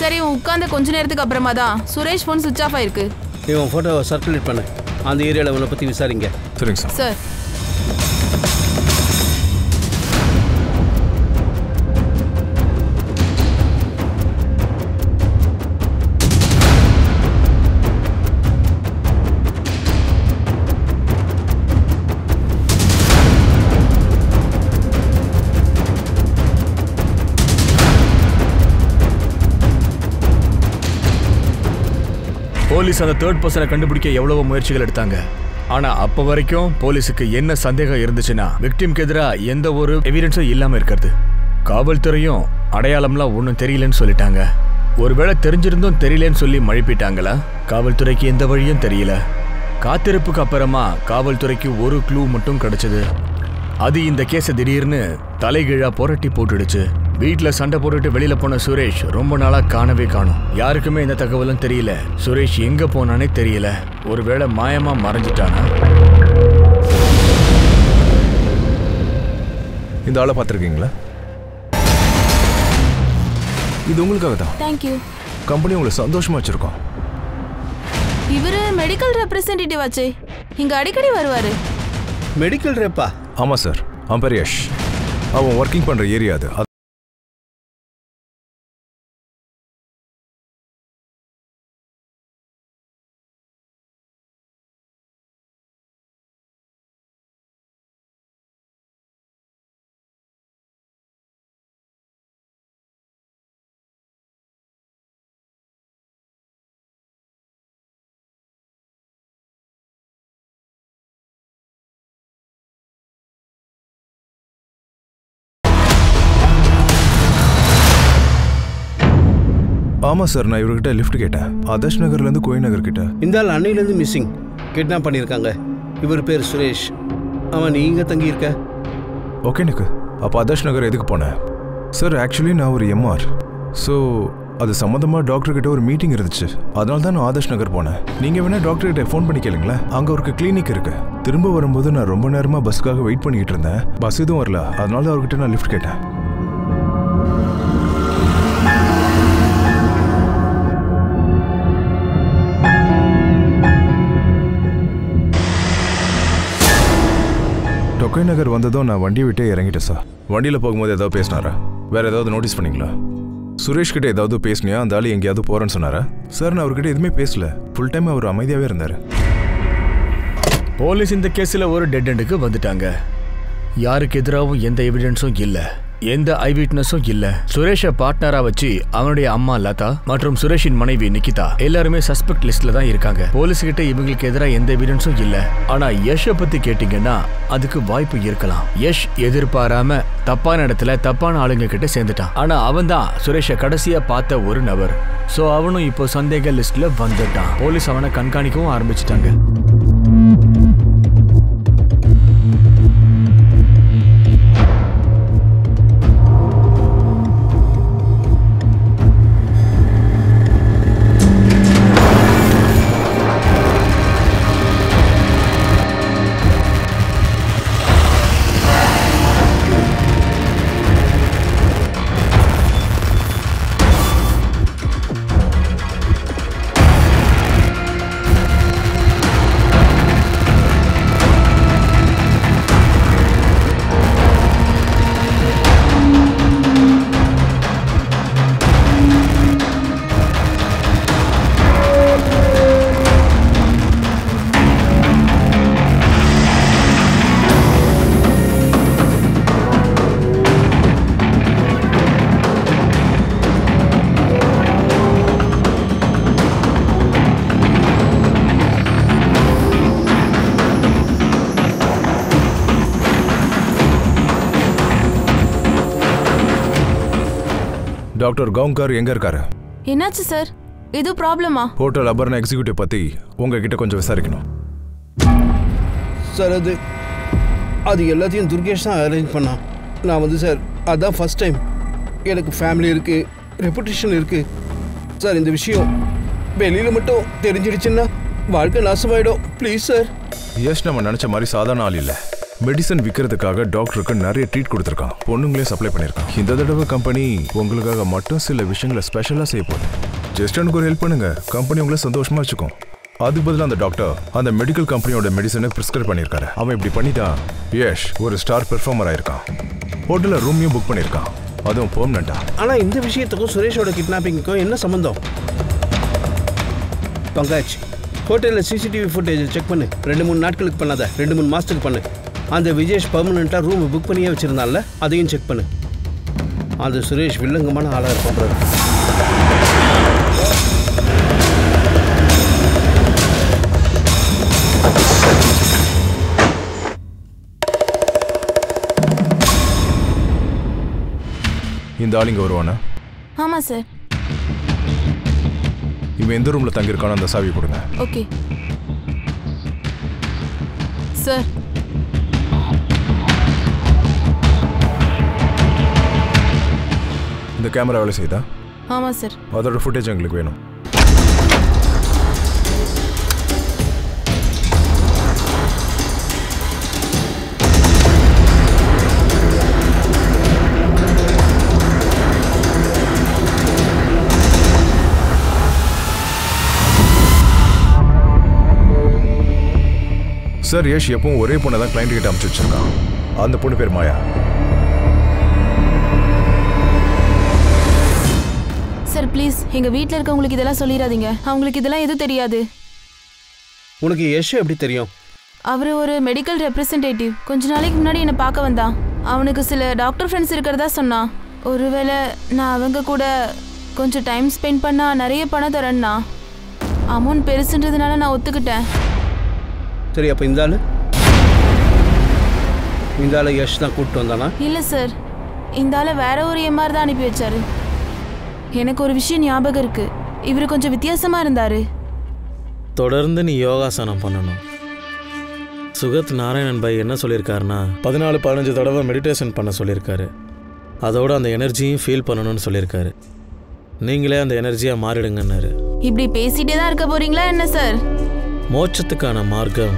F: சரி, இவன் உட்கார்ந்த கொஞ்ச நேரத்துக்கு அப்புறமா தான் சுரேஷ் போன் சுவிட்ச் ஆஃப் ஆயிருக்கு.
D: இவன் ஃபோட்டோவை சர்க்குலேட் பண்ணு, அந்த ஏரியாவில் அவனை பற்றி விசாரிங்க.
C: சரிங்க சார்.
F: சார்,
A: போலீஸ் அந்த தேர்ட் பர்சனை கண்டுபிடிக்க எவ்வளவோ முயற்சிகள் எடுத்தாங்க. ஆனா அப்ப வரைக்கும் போலீஸுக்கு என்ன சந்தேகம் இருந்துச்சுன்னா, விக்டிம்க்கு எதிராக எந்த ஒரு எவிடன்ஸும் இல்லாம இருக்கிறது. காவல்துறையும் அடையாளம்லாம் ஒன்றும் தெரியலன்னு சொல்லிட்டாங்க. ஒருவேளை தெரிஞ்சிருந்தும் தெரியலன்னு சொல்லி மழுப்பிட்டாங்களா? காவல்துறைக்கு எந்த வழியும் தெரியல. காத்திருப்புக்கு அப்புறமா காவல்துறைக்கு ஒரு க்ளூ மட்டும் கிடைச்சது. அது இந்த கேஸை திடீர்னு தலைகீழா புரட்டி போட்டுடுச்சு. வீட்டுல சண்டை போட்டுட்டு வெளியில போன சுரேஷ் ரொம்ப நாளா காணவே காணும். யாருக்குமே எந்த தகவலும் தெரியல. சுரேஷ் எங்க போனானே தெரியல. ஒருவேளை மாயமா மறைஞ்சிட்டானா?
C: இந்த ஆளை பார்த்துருக்கீங்களா? இது உங்களுக்காக தான்.
F: தேங்க்யூ.
C: கம்பெனி உங்களை சந்தோஷமா வச்சிருக்கோம்.
F: இவரு மெடிக்கல் ரெப்ரசன்டேட்டிவ் ஆச்சே, இங்க அடிக்கடி வருவாரு.
D: மெடிக்கல் ரேப்பா?
C: ஆமா சார், அவன் பேர் யஷ். அவன் ஒர்க்கிங் பண்ற ஏரியா அது. ஆமா சார், நான் இவர்கிட்ட லிஃப்ட் கேட்டேன். ஆதர்ஷ் நகர்லேருந்து கோயில் நகர் கிட்ட.
D: இந்த ஆள் அன்னையிலேருந்து மிஸ்ஸிங், கிட்னாப் பண்ணியிருக்காங்க. இவர் பேர் சுரேஷ். அவன் நீங்க தங்கி இருக்க?
C: ஓகே எனக்கு. அப்போ ஆதர்ஷ் நகர் எதுக்கு போனேன்? சார் ஆக்சுவலி நான் ஒரு எம்ஆர். ஸோ அது சம்மந்தமாக டாக்டர்கிட்ட ஒரு மீட்டிங் இருந்துச்சு. அதனால தான் நான் ஆதர்ஷ் நகர் போனேன். நீங்கள் வேணால் டாக்டர்கிட்ட ஃபோன் பண்ணி கேளுங்களேன், அங்கே ஒரு கிளினிக் இருக்கு. திரும்ப வரும்போது நான் ரொம்ப நேரமாக பஸ்ஸுக்காக வெயிட் பண்ணிக்கிட்டு இருந்தேன். பஸ் எதுவும் வரல, அதனால தான் அவர்கிட்ட நான் லிஃப்ட் கேட்டேன். டொக்கை நகர் வந்ததும் நான் வண்டியை விட்டே இறங்கிட்டேன் சார். வண்டியில் போகும்போது ஏதாவது பேசினாரா? வேற ஏதாவது நோட்டீஸ் பண்ணீங்களா? சுரேஷ் கிட்ட ஏதாவது பேசினியா? அந்த ஆள் எங்கேயாவது போறேன்னு சொன்னாரா? சார் நான் அவர்கிட்ட எதுவுமே பேசல. ஃபுல் டைம் அவர் அமைதியாகவே இருந்தார்.
A: போலீஸ் இந்த கேஸில் ஒரு டெட் எண்டுக்கு வந்துட்டாங்க. யாருக்கு எதிராகவும் எந்த எவிடன்ஸும் இல்லை, எந்த ஐ விட்னஸும் இல்ல. சுரேஷை பார்ட்னரா வச்சு அவனுடைய அம்மா லதா மற்றும் சுரேஷின் மனைவி நிகிதா எல்லாருமே சஸ்பெக்ட் லிஸ்ட்ல தான் இருக்காங்க. போலீஸ் கிட்ட இவங்களுக்கு எதிராக எந்த எவிடன்ஸும் இல்ல. ஆனா யஷை பத்தி கேட்டீங்கன்னா அதுக்கு வாய்ப்பு இருக்கலாம். யஷ் எதிர்பாராம தப்பான இடத்துல தப்பான ஆளுங்க கிட்ட சேர்ந்துட்டான். ஆனா அவன் தான் சுரேஷை கடைசியா பார்த்த ஒரு நபர். சோ அவனும் இப்போ சந்தேக லிஸ்ட்ல வந்துட்டான். போலீஸ் அவனை கண்காணிக்கவும் ஆரம்பிச்சிட்டாங்க.
C: டாக்டர் கவுங்கர் எங்க இருக்காரு?
F: என்னாச்சு சார்? இது ப்ராப்ளமா?
C: ஹோட்டல் அபர்ணா எக்ஸிக்யூட்டிவ் பத்தி உங்ககிட்ட கொஞ்சம் விசாரிக்கணும்.
D: சார் அது எல்லாத்தையும் துர்கேஷ் தான் அரேஞ்ச் பண்ணான். நான் வந்து சார் அதான் ஃபர்ஸ்ட் டைம். எனக்கு ஃபேமிலி இருக்குது, ரெப்புடேஷன் இருக்குது சார். இந்த விஷயம் வெளியில் மட்டும் தெரிஞ்சிடுச்சுன்னா வாழ்க்கை நாசமாயிடும். Please sir.
C: எஸ், நம்ம நினச்ச மாதிரி சாதாரண ஆள் இல்லை. மெடிசன் விற்கிறதுக்காக டாக்டருக்கு நிறைய ட்ரீட் கொடுத்துருக்கான். பொண்ணுங்களே சப்ளை பண்ணியிருக்கான். இந்த தடவை கம்பெனி உங்களுக்காக மட்டும் சில விஷயங்களை ஸ்பெஷலாக செய்ய போகுது. ஜஸ்ட் எனக்கு ஒரு ஹெல்ப் பண்ணுங்க, கம்பெனி உங்களை சந்தோஷமா வச்சுக்கும். அதுக்கு பதிலாக அந்த டாக்டர் அந்த மெடிக்கல் கம்பெனியோட மெடிசனை ப்ரிஸ்கிரைப் பண்ணியிருக்காரு. அவன் இப்படி பண்ணிட்டான். யஷ் ஒரு ஸ்டார் பெர்ஃபார்மர் ஆயிருக்கான். ஹோட்டலில் ரூமையும் புக் பண்ணியிருக்கான், அதுவும் பெர்மனண்டா.
D: ஆனால் இந்த விஷயத்துக்கும் சுரேஷோட கிட்னாப்பிங்க்கும் என்ன சம்மந்தம்? பங்காஜ், ஹோட்டலில் சிசிடிவி ஃபுட்டேஜை செக் பண்ணு. 2-3 நாட்களுக்கு பண்ணாத, 2-3 மாதத்துக்கு பண்ணு. அந்த விஜேஷ் பர்மனெண்ட்டாக ரூம் புக் பண்ணியே வச்சுருந்தால அதையும் செக் பண்ணு. அந்த சுரேஷ் வில்லங்கமான ஆளாக இருப்பான்.
C: இந்த ஆளுங்க வருவானா?
F: ஆமாம் சார்.
C: இவன் எந்த ரூமில் தங்கியிருக்கானோ அந்த சாவி கொடுங்க.
F: Okay sir.
C: இந்த கேமரா வேலை செய்தா?
F: ஆமாம் சார்.
C: அதோட ஃபுட்டேஜ் எங்களுக்கு வேணும். சார், யஷ் எப்பவும் ஒரே பொண்ணை தான் கிளைண்ட் கிட்ட அனுப்பிச்சு வச்சிருக்கான். அந்த பொண்ணு பேர் மாயா.
F: சார் ப்ளீஸ், எங்கள் வீட்டில் இருக்கவங்களுக்கு இதெல்லாம் சொல்லிடாதீங்க. அவங்களுக்கு இதெல்லாம் எதுவும் தெரியாது.
D: உனக்கு யஷ் எப்படி தெரியும்?
F: அவர் ஒரு மெடிக்கல் ரெப்ரசன்டேட்டிவ். கொஞ்ச நாளைக்கு முன்னாடி என்னை பார்க்க வந்தான். அவனுக்கு சில டாக்டர் ஃப்ரெண்ட்ஸ் இருக்கிறதா சொன்னான். ஒருவேளை நான் அவங்க கூட கொஞ்சம் டைம் ஸ்பெண்ட் பண்ணால் நிறைய பணம் தரேன்னா. அமௌண்ட் பெருசுன்றதுனால நான் ஒத்துக்கிட்டேன்.
D: சரி, அப்போ இந்த ஆள் யஷ் தான் கூப்பிட்டு வந்தானா?
F: இல்லை சார், இந்த ஆளை வேற ஒரு எம்ஆர் தான் அனுப்பி வச்சாரு. எனக்கு ஒரு விஷயம் ஞாபகம் இருக்கு. இவர் கொஞ்சம் வித்தியாசமா இருந்தாரு.
G: தொடர்ந்து நீ யோகாசனம் பண்ணணும். சுகத் நாராயணன் பாய் என்ன சொல்லியிருக்காருன்னா 14-15 தடவை மெடிடேஷன் பண்ண சொல்லியிருக்காரு. அதோட அந்த எனர்ஜியும் ஃபீல் பண்ணணும்னு சொல்லியிருக்காரு. நீங்களே அந்த எனர்ஜியாக மாறிடுங்கன்னாரு.
F: இப்படி பேசிட்டே தான் இருக்க போறீங்களா என்ன சார்?
G: மோட்சத்துக்கான மார்க்கம்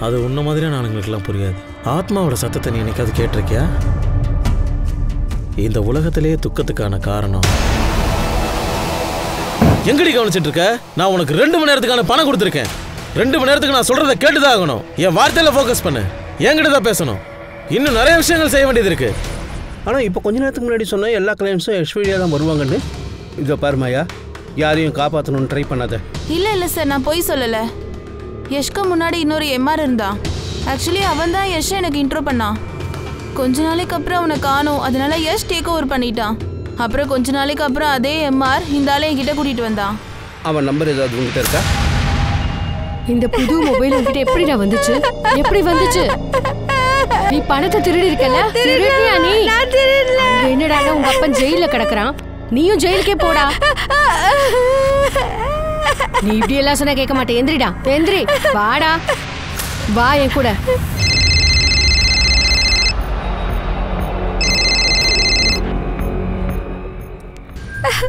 G: அது உன்ன மாதிரியான ஆளுங்களுக்கெல்லாம் புரியாது. ஆத்மாவோட சத்தத்தை நீ என்னைக்காவது கேட்டிருக்கியா? இந்த உலகத்திலேயே துக்கத்துக்கான காரணம் எங்கடி கவனிச்சுட்டு இருக்க? நான் உனக்கு 2 மணி நேரத்துக்கான பணம் கொடுத்துருக்கேன். 2 மணி நேரத்துக்கு நான் சொல்றதை கேட்டுதான் ஆகணும். என் வார்த்தையில ஃபோக்கஸ் பண்ணு. என்கிட்ட தான் பேசணும். இன்னும் நிறைய விஷயங்கள் செய்ய வேண்டியது இருக்கு.
D: ஆனால் இப்போ கொஞ்ச நேரத்துக்கு முன்னாடி சொன்ன எல்லா கிளைண்ட்ஸும் யஷ்வரியாக தான் வருவாங்கன்னு. இதை பாருமாயா, யாரையும் காப்பாற்றணும்னு ட்ரை பண்ணாத.
F: இல்லை சார், நான் பொய் சொல்லலை. யஷ்க்கு முன்னாடி இன்னொரு எம்ஆர் இருந்தான். ஆக்சுவலி அவன் தான் யஷ் எனக்கு இன்ட்ரோ பண்ணான். கொஞ்ச நாளைக்கு அப்புறம் அவனை காணோம். அதனால யஷ் டேக் ஓவர் பண்ணிட்டான். அப்புறம் கொஞ்ச நாளைக்கு அப்புறம் அதே எம்ஆர் இந்த ஆளை என்கிட்ட கூட்டிட்டு வந்தான்.
D: அவன் நம்பர் ஏதாவது உங்ககிட்ட இருக்கா?
B: இந்த புது மொபைல் உங்ககிட்ட எப்படிடா வந்துச்சு? எப்படி வந்துச்சு? நீ பணத்தை திருடி இருக்கல? திருடியா நீ?
H: நான் திருடல.
B: என்னடா உங்க அப்பன் ஜெயில கிடக்குறான், நீயும் ஜெயிலுக்கே போடா. நீ இப்படி எல்லாம் சொன்னா கேட்க மாட்டேன். எந்திரிடா, எந்திரி, வாடா, வா என் கூட.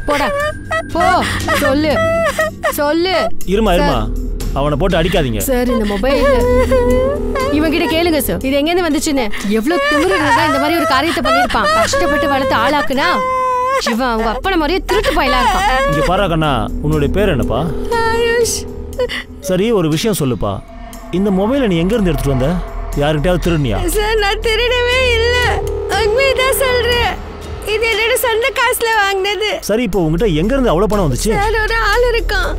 B: போடா, போ. சொல்லு சொல்லு.
E: இருமா அவனை போட்டு அடிக்காதீங்க
B: சார். இந்த மொபைல் இவன் கிட்ட கேளுங்க சார், இது எங்க இருந்து வந்துச்சுன்னு. எவ்வளவு திமிருடா இந்த மாதிரி ஒரு காரியத்தை பண்ணிருப்பான். கஷ்டப்பட்டு வளர்த்து ஆளாக்குனா இவன் அவங்க அப்பன மாதிரியே திருட்டு பயலா இருப்பான்.
E: இங்க பாரா கண்ணா, உன்னுடைய பேர் என்னப்பா?
H: ஆயுஷ்.
E: சரி, ஒரு விஷயம் சொல்லுப்பா. இந்த மொபைலை நீ எங்க இருந்து எடுத்துட்டு வந்த? யார்கிட்டயாவது திருடுனியா?
H: சார், நான் திருடவே இல்ல, உண்மைதான் சொல்றேன். இது என்னோட சொந்த காசுல வாங்கினது.
E: சரி, இப்போ உங்ககிட்ட எங்க இருந்து அவ்வளவு பணம் வந்துச்சு?
H: சார், ஒரு ஆள் இருக்கான்.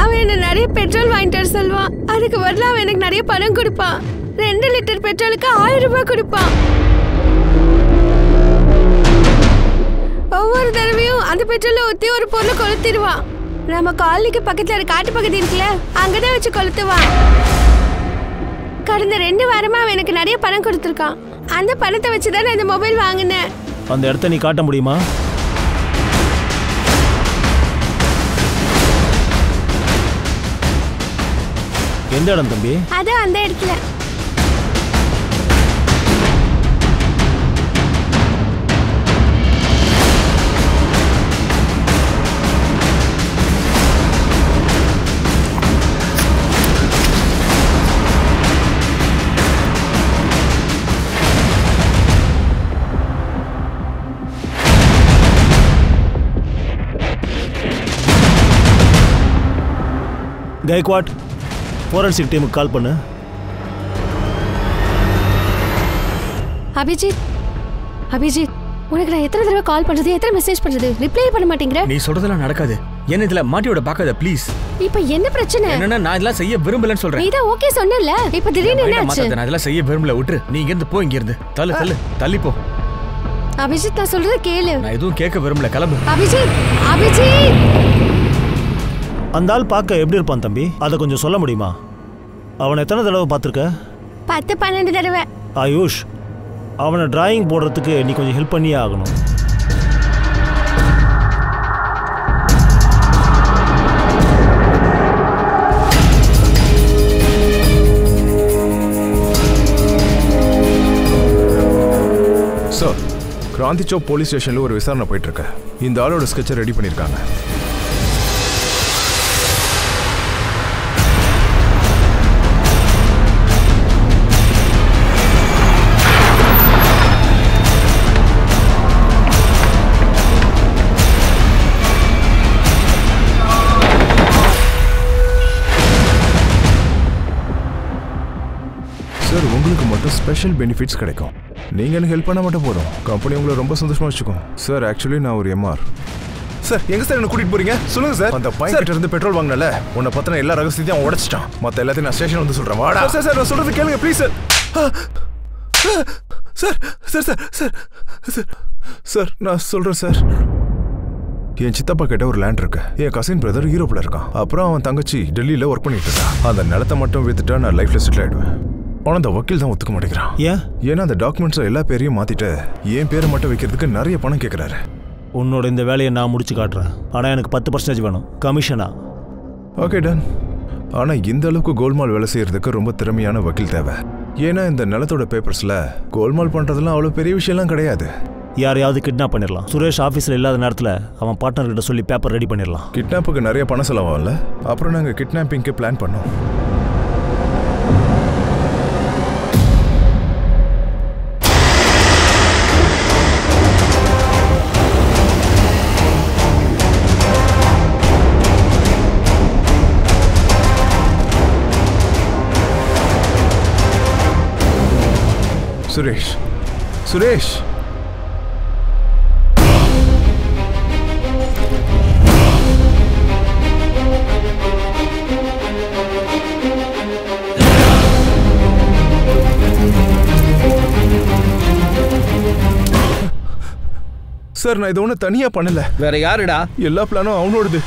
H: அவன் என்ன நிறைய பெட்ரோல் வாங்கிட்டு வர சொல்லுவான். அதுக்கு பதிலா அவன் எனக்கு நிறைய பணம் கொடுப்பான். 2 லிட்டர் பெட்ரோலுக்கு 1000 ரூபாய் கொடுப்பான். ஒவ்வொரு தடவையும் அந்த பெட்ரோலை ஊற்றி ஒரு பொருளை கொளுத்திடுவான். நம்ம காலனிக்கு பக்கத்துல ஒரு காட்டு பகுதி இருக்குல்ல, அங்கதான் வச்சு கொளுத்துவான். கடந்த 2 வாரமா அவன் எனக்கு நிறைய பணம் கொடுத்துருக்கான். அந்த பணத்தை வச்சுதான் நான் இந்த மொபைல் வாங்கினேன்.
E: அந்த இடத்த நீ காட்ட முடியுமா? எந்த இடம் தம்பி?
H: அதான் அந்த இடத்துல.
E: கைக்வாட், ஃபோரன்சிக் டீமுக்கு கால் பண்ணு.
B: அபிஜித், அபிஜித், உனக்கு நான் எத்தனை தடவை கால் பண்றது, எத்தனை மெசேஜ் பண்றது, ரிப்ளை பண்ண மாட்டேங்கிற.
A: நீ சொல்றதெல்லாம் நடக்காது. என்ன இதுல மாட்டியோட பார்க்காத ப்ளீஸ்.
B: இப்போ என்ன பிரச்சனை?
A: என்னன்னா நான் இதெல்லாம் செய்ய விரும்பலன்னு சொல்றேன்.
B: நீ தான் ஓகே சொன்னல, இப்போ திடீர்னு என்ன ஆச்சு?
A: நான் இதெல்லாம் செய்ய விரும்பல, விட்டுரு. நீ இங்க இருந்து போ, இங்க இருந்து தள்ளி போ.
B: அபிஜித், நான் சொல்றத கேளு.
A: நான் எதுவும் கேட்க விரும்பல, கிளம்பு.
B: அபிஜித், அபிஜித்.
E: அந்த ஆள் பார்க்க எப்படி இருப்பான் தம்பி? அதை கொஞ்சம் சொல்ல முடியுமா? அவனை எத்தனை தடவை பார்த்துருக்க?
H: 10-12 தடவை.
E: ஆயுஷ், அவனை டிராயிங் போடுறதுக்கு நீ கொஞ்சம் ஹெல்ப் பண்ணியே ஆகணும்.
C: சார், கிராந்தி சௌக் போலீஸ் ஸ்டேஷன்ல ஒரு விசாரணை போயிட்டு இருக்க. இந்த ஆளோட ஸ்கெட்சை ரெடி பண்ணிருக்காங்க. சார், உங்களுக்கு மட்டும் ஸ்பெஷல் பெனிஃபிட்ஸ் கிடைக்கும். நீங்க எனக்கு ஹெல்ப் பண்ண மட்டும் போதும். கம்பெனி உங்களை ரொம்ப சந்தோஷமா வச்சுக்கும். சார், ஆக்சுவலி நான் ஒரு எம்ஆர். சார், எங்க சார் என்ன கூட்டிட்டு போறீங்க? சொல்லுங்க சார். அந்த பையன் கிட்ட இருந்து பெட்ரோல் வாங்கினல, உன்னை பத்தின எல்லா ரகசியத்தையும் அவன் உடைச்சிட்டான். மத்த எல்லாத்தையும் நான் ஸ்டேஷன் வந்து சொல்றேன். வாடா. சார் சார், நான் சொல்றது கேளுங்க please sir. Sir sir sir sir sir sir நான் சொல்றேன் சார். என் சித்தப்பா கிட்ட ஒரு லேண்ட் இருக்கு. என் கசின் பிரதர் யூரோப்ல இருக்கான். அப்புறம் அவன் தங்கச்சி டெல்லியில ஒர்க் பண்ணிட்டு இருக்கான். அந்த நிலத்தை மட்டும் வித்துட்டா நான் லைஃப்ல செட்டில் ஆயிடுவேன். ஆனா அந்த வக்கீல் தான் ஒத்துக்க மாட்டேங்கிறான். ஏன்னா அந்த டாக்குமெண்ட்ஸ் எல்லா பேரையும் மாத்திட்டு என் பேரை மட்டும் வைக்கிறதுக்கு நிறைய பணம் கேட்கிறாரு.
E: உன்னோட இந்த வேலையை நான் முடிச்சு காட்டுறேன். ஆனா எனக்கு 10% வேணும், கமிஷனா.
C: Okay done. ஆனா இந்த அளவுக்கு கோல்மால் வேலை செய்யறதுக்கு ரொம்ப திறமையான வக்கீல் தேவை. ஏன்னா இந்த நிலத்தோட பேப்பர்ஸ்ல கோல்மால் பண்றதுலாம் அவ்வளவு பெரிய விஷயம்லாம் கிடையாது.
E: யாரையாவது கிட்னாப் பண்ணிடலாம். சுரேஷ் ஆஃபீஸில் இல்லாத நேரத்தில் அவன் பார்ட்னர் கிட்ட சொல்லி பேப்பர் ரெடி பண்ணிடலாம்.
C: கிட்னாப்புக்கு நிறைய பணம் செலவாகல. அப்புறம் நாங்கள் கிட்னாப்பிங்க்கு பிளான் பண்ணோம். சுரேஷ், சுரேஷ், சார், நான் இது ஒண்ணு தனியா பண்ணல.
D: வேற யாருடா?
C: எல்லா பிளானும் அவனோடது.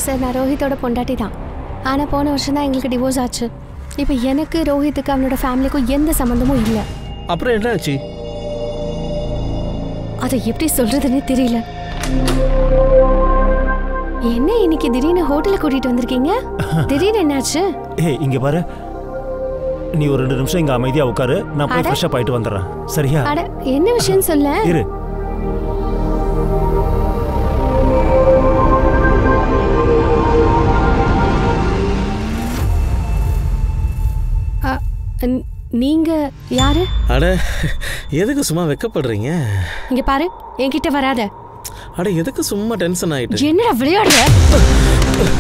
H: சார் நான் ரோஹித்தோட பொண்டாட்டி தான். ஆனால் போன வருஷம் தான் எங்களுக்கு டிவோர்ஸ் ஆச்சு. இப்போ எனக்கு ரோஹித்துக்கு அவனோட ஃபேமிலிக்கும் எந்த சம்மந்தமும் இல்லை.
D: அப்புறம் என்ன ஆச்சு?
H: அதை எப்படி சொல்றதுன்னு தெரியல. என்ன இன்னைக்கு திடீர்னு ஹோட்டலுக்கு கூட்டிட்டு வந்திருக்கீங்க? திடீர்னு என்னாச்சு?
E: ஏய் இங்க பாரு, நீ ஒரு 2 நிமிஷம் இங்க அமைதியா உட்காரு, நான் போய் ஃப்ரெஷ் அப் ஆயிட்டு வந்துடுறேன். சரியா?
H: அட என்ன விஷயம் சொல்ல?
E: இரு.
H: நீங்க யாரு?
G: அட எதுக்கு சும்மா வெக்கப்படுறீங்க?
H: இங்க பாரு, என்கிட்ட வராத.
G: அட எதுக்கு சும்மா டென்ஷன் ஆயிட்டு?
H: என்னடா விளையாடுற?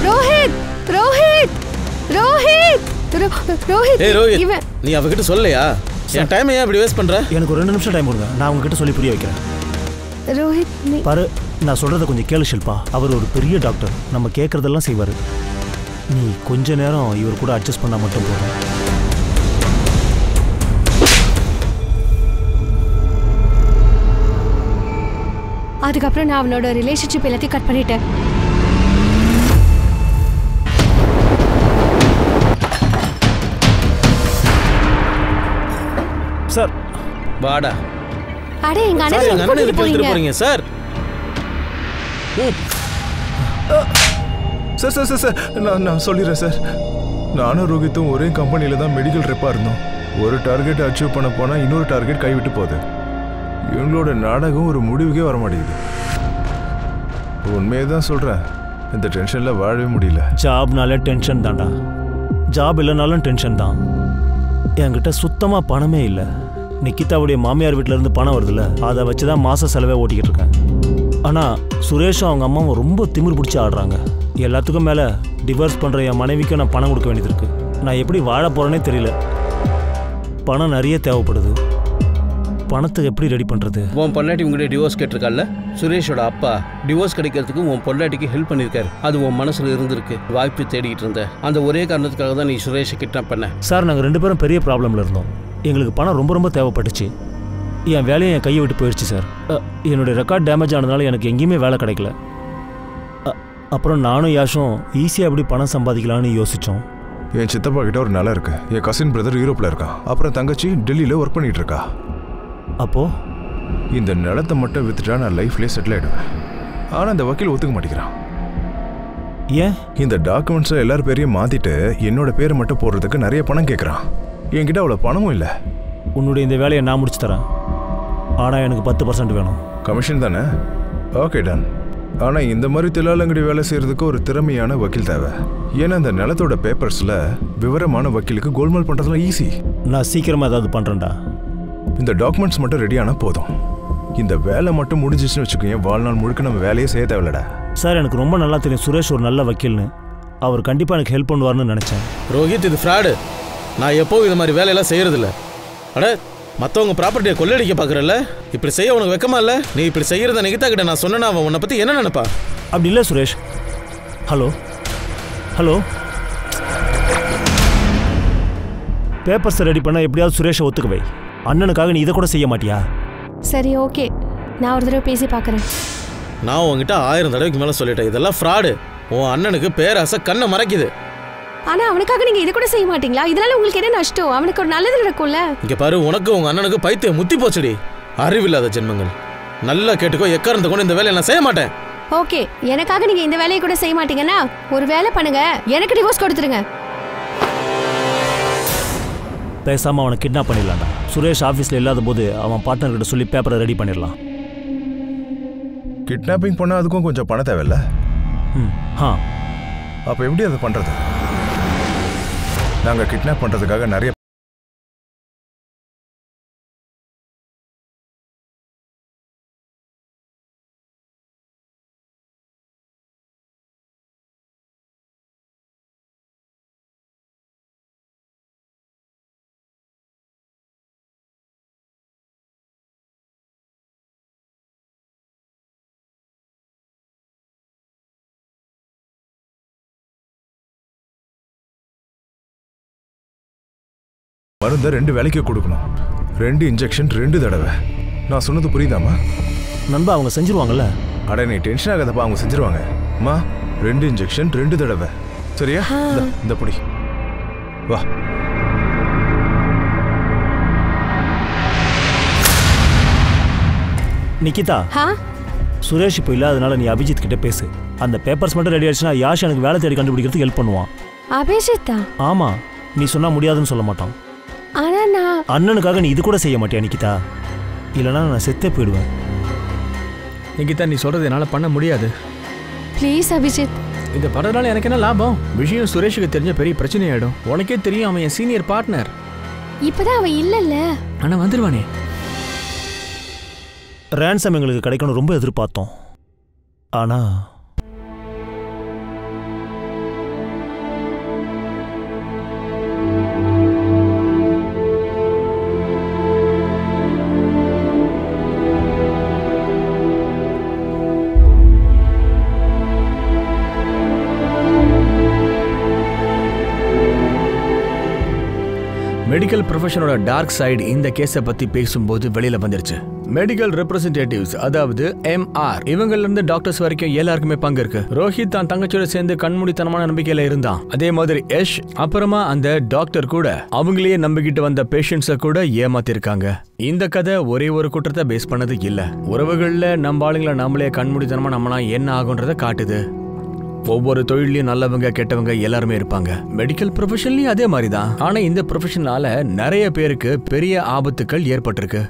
H: ரோஹித் ரோஹித் ரோஹித் ரோஹித்.
G: ஏய் ரோஹித், நீ அவகிட்ட சொல்லலையா? என் டைம் ஏன் இப்படி வேஸ்ட் பண்ற?
E: எனக்கு ஒரு 2 நிமிஷம் டைம் கொடுங்க, நான் உங்ககிட்ட சொல்லி புரிய வைக்கிறேன்.
H: ரோஹித்
E: பாரு, நான் சொல்றத கொஞ்சம் கேளு ஷில்பா. அவர் ஒரு பெரிய டாக்டர், நம்ம கேட்கறதெல்லாம் செய்வார். நீ கொஞ்ச நேரம் இவர் கூட அட்ஜஸ்ட் பண்ணா மட்டும் போதும்.
H: அதுக்கப்புறம் நான் அவனோட ரிலேஷன்ஷிப் எல்லாத்தையும் கட் பண்ணிட்டேன்.
E: சார்
D: வாடா.
H: அட எங்க
G: சார், எங்க
H: அண்ணன்
G: அண்ணன்
H: கூட்டிட்டு
G: போறீங்க
H: போறீங்க
G: sir.
C: Sir sir sir sir நான் சொல்லிடுறேன் சார். நானும் ரோஹித்தும் ஒரே கம்பெனியில் தான் மெடிக்கல் ரெப்பாக இருந்தோம். ஒரு டார்கெட் அச்சீவ் பண்ண போனால் இன்னொரு டார்கெட் கைவிட்டு போகுது. இவங்களோட நாடகம் ஒரு முடிவுக்கே வர மாட்டேங்குது. உண்மையை தான் சொல்கிறேன், இந்த டென்ஷனில் வாழவே முடியல.
E: ஜாப்னாலே டென்ஷன் தான்டா, ஜாப் இல்லைனாலும் டென்ஷன் தான். என்கிட்ட சுத்தமாக பணமே இல்லை. நிக்கிதாவுடைய மாமியார் வீட்டிலேருந்து பணம் வருதுல்ல, அதை வச்சு தான் மாத செலவே ஓட்டிக்கிட்டு இருக்கேன். ஆனால் சுரேஷும் அவங்க அம்மாவும் ரொம்ப திமிர் பிடிச்சி ஆடுறாங்க. எல்லாத்துக்கும் மேலே டிவோர்ஸ் பண்ணுற என் மனைவிக்கும் நான் பணம் கொடுக்க வேண்டியது இருக்குது. நான் எப்படி வாழ போகிறேனே தெரியல. பணம் நிறைய தேவைப்படுது. பணத்துக்கு எப்படி ரெடி பண்ணுறது?
D: உன் பொண்டாட்டி உங்கள்கிட்ட டிவோர்ஸ் கேட்டிருக்கால. சுரேஷோட அப்பா டிவோர்ஸ் கிடைக்கிறதுக்கு உன் பொண்டாட்டிக்கு ஹெல்ப் பண்ணியிருக்காரு. அது உன் மனசில் இருந்திருக்கு. வாய்ப்பு தேடிக்கிட்டு இருந்த அந்த ஒரே காரணத்துக்காக தான் நீ சுரேஷை கிட்னாப் பண்ண.
E: சார், நாங்கள் 2 பேரும் பெரிய ப்ராப்ளமில் இருந்தோம். எங்களுக்கு பணம் ரொம்ப ரொம்ப தேவைப்பட்டுச்சு. என் வேலையை என் கையை விட்டு போயிடுச்சு சார். என்னுடைய ரெக்கார்ட் டேமேஜ் ஆனதுனால எனக்கு எங்கேயுமே வேலை கிடைக்கல. அப்புறம் நானும் யாஷும் ஈஸியாக எப்படி பணம் சம்பாதிக்கலான்னு யோசித்தோம்.
C: என் சித்தப்பா கிட்ட ஒரு நிலம் இருக்கு. என் கசின் பிரதர் யூரோப்பில் இருக்கான். அப்புறம் தங்கச்சி டெல்லியில் ஒர்க் பண்ணிட்டு இருக்கா.
E: அப்போது
C: இந்த நிலத்தை மட்டும் வித்துட்டா நான் லைஃப்லேயே செட்டில் ஆகிடுவேன். ஆனால் இந்த வக்கீல் ஒத்துக்க மாட்டேங்கிறான்.
E: ஏன்?
C: இந்த டாக்குமெண்ட்ஸை எல்லாரும் பேரையும் மாற்றிட்டு என்னோட பேரை மட்டும் போடுறதுக்கு நிறைய பணம் கேட்குறான். என்கிட்ட அவ்வளோ பணமும் இல்லை.
E: உன்னுடைய இந்த வேலையை நான் முடிச்சு தரேன். ஆனால் எனக்கு 10% வேணும்.
C: கமிஷன் தானே? Okay done. ஆனால் இந்த மாதிரி தில்லாலங்கடி வேலை செய்கிறதுக்கு ஒரு திறமையான வக்கீல் தேவை. ஏன்னா இந்த நிலத்தோட பேப்பர்ஸில் விவரமான வக்கீலுக்கு கோல்மால் பண்ணுறதுலாம் ஈஸி.
E: நான் சீக்கிரமாக ஏதாவது பண்ணுறேன்டா.
C: இந்த டாக்குமெண்ட்ஸ் மட்டும் ரெடியானால் போதும். இந்த வேலை மட்டும் முடிஞ்சிச்சுன்னு வச்சுக்கோங்க, வாழ்நாள் முழுக்க நம்ம வேலையே செய்ய தேவையில்லடா.
E: சார், எனக்கு ரொம்ப நல்லா தெரியும் சுரேஷ் ஒரு நல்ல வக்கீல்னு. அவர் கண்டிப்பாக எனக்கு ஹெல்ப் பண்ணுவார்னு நினச்சேன்.
G: ரோஹித், இது ஃப்ராடு. நான் எப்போவும் இது மாதிரி வேலையெல்லாம் செய்யறதில்ல. அட மற்றவங்க ப்ராப்பர்ட்டியை கொள்ளடிக்க பார்க்குறல்ல, இப்படி செய்ய உனக்கு வெக்கமா இல்லை? நீ இப்படி செய்யறத நிகிதா கிட்ட நான் சொன்னேன்னா அவன் உன்னை பற்றி என்ன நினைப்பா?
E: அப்படி இல்லை சுரேஷ். ஹலோ ஹலோ, பேப்பர்ஸை ரெடி பண்ண எப்படியாவது சுரேஷை ஒத்துக்கவை. அண்ணனுக்காக நீ இதை கூட செய்ய மாட்டியா?
H: சரி ஓகே, நான் ஒரு தடவை பேசி பார்க்குறேன்.
G: நான் உங்ககிட்ட 1000 தடவைக்கு மேலே சொல்லிட்டேன், இதெல்லாம் ஃப்ராடு. உன் அண்ணனுக்கு பேராசை கண்ணை மறைக்குது.
H: ஆனா அவனுக்காக நீங்க இதை கூட செய்ய மாட்டீங்களா? இதனால உங்களுக்கு என்ன நஷ்டம்? அவனுக்கு ஒரு நல்லது நடக்கும்ல.
G: இங்க பாரு, உனக்கு உங்க அண்ணனுக்கு பைத்தியம் முத்தி போச்சுடி. அறிவில்லாத ஜென்மங்கள். நல்லா கேட்டுக்கோ, எக்காரணத்தை கொண்டு இந்த வேலையை நான் செய்ய மாட்டேன்.
H: ஓகே, எனக்காக நீங்க இந்த வேலையை கூட செய்ய மாட்டீங்கன்னா ஒரு வேலை பண்ணுங்க, எனக்கு டிவோர்ஸ் கொடுத்துருங்க.
E: பேசாமல் அவனை கிட்னாப் பண்ணிடலாம்டா. சுரேஷ் ஆஃபீஸில் இல்லாத போது அவன் பார்ட்னர்கிட்ட சொல்லி பேப்பரை ரெடி பண்ணிடலாம்.
C: கிட்னாப்பிங் பண்ணால் அதுக்கும் கொஞ்சம் பணம் தேவையில்ல? அப்போ எப்படி அதை பண்ணுறது? நாங்கள் கிட்னாப் பண்ணுறதுக்காக நிறைய மருந்தை 2 வேலைக்கு கொடுக்கணும். 2 இன்ஜெக்ஷன் 2 தடவை. நான் சொன்னது புரியுதாமா?
E: நண்பா, அவங்க செஞ்சிருவாங்கல்ல?
C: அட நீ டென்ஷன் ஆகாதப்பா, அவங்க செஞ்சிருவாங்க. அம்மா 2 இன்ஜெக்ஷன் 2 தடவை. சரியா? இந்த புடி. வா.
E: நிக்கிதா, சுரேஷ் இப்போ இல்லாதனால நீ அபிஜித் கிட்ட பேசு. அந்த பேப்பர்ஸ் மட்டும் ரெடி ஆயிடுச்சுன்னா யாஷ் எனக்கு வேலை தேடி கண்டுபிடிக்கிறதுக்கு ஹெல்ப் பண்ணுவான்.
H: அபிஜித்தா?
E: ஆமா, நீ சொன்னா முடியாதுன்னு சொல்ல மாட்டான்.
H: ஆனா நான்
E: அண்ணனுக்காக நீ இது கூட செய்ய மாட்டியா நிக்கிதா? இல்லைன்னா நான் செத்தே போயிடுவேன்.
A: நிகிதா, நீ சொல்றது என்னால பண்ண முடியாது.
B: ப்ளீஸ் அபிஜித்.
A: இந்த படனால எனக்கு என்ன லாபம்? விஷயம் சுரேஷுக்கு தெரிஞ்ச பெரிய பிரச்சனை ஆயிடும். உனக்கே தெரியும், அவன் என் சீனியர் பார்ட்னர்.
B: இப்பதான் அவன் இல்லல்ல.
A: ஆனா வந்துருவானே.
E: ரேன்சம் எங்களுக்கு கிடைக்கணும் ரொம்ப எதிர்பார்த்தோம். ஆனா
A: மெடிக்கல் ப்ரொஃபஷனோட டார்க் சைடு இந்த கேஸை பத்தி பேசும்போது வெளியில வந்துருச்சு. மெடிக்கல் ரெப்ரசன்டேட்டிவ்ஸ், அதாவது MR, இவங்கல இருந்து டாக்டர்ஸ் வரைக்கும் எல்லாருக்குமே பங்கு இருக்கு. ரோஹித் தான் தங்கச்சியோட சேர்ந்து கண்மூடித்தனமான நம்பிக்கையில இருந்தான். அதே மாதிரி யஷ், அப்புறமா அந்த டாக்டர் கூட அவங்களையே நம்பிக்கிட்டு வந்த பேஷண்ட்ஸை கூட ஏமாத்திருக்காங்க. இந்த கதை ஒரே ஒரு குற்றத்தை பேஸ் பண்ணது இல்ல. உறவுகள்ல நம்ம ஆளுங்களை நம்மளே கண்மூடித்தனமா நம்மனா என்ன ஆகுன்றத காட்டுது. ஒவ்வொரு தொழிலையும் நல்லவங்க கெட்டவங்க எல்லாருமே இருப்பாங்க. மெடிக்கல் ப்ரொஃபஷன்லயும் அதே மாதிரிதான். ஆனா இந்த ப்ரொஃபஷனால நிறைய பேருக்கு பெரிய ஆபத்துக்கள் ஏற்பட்டிருக்கு.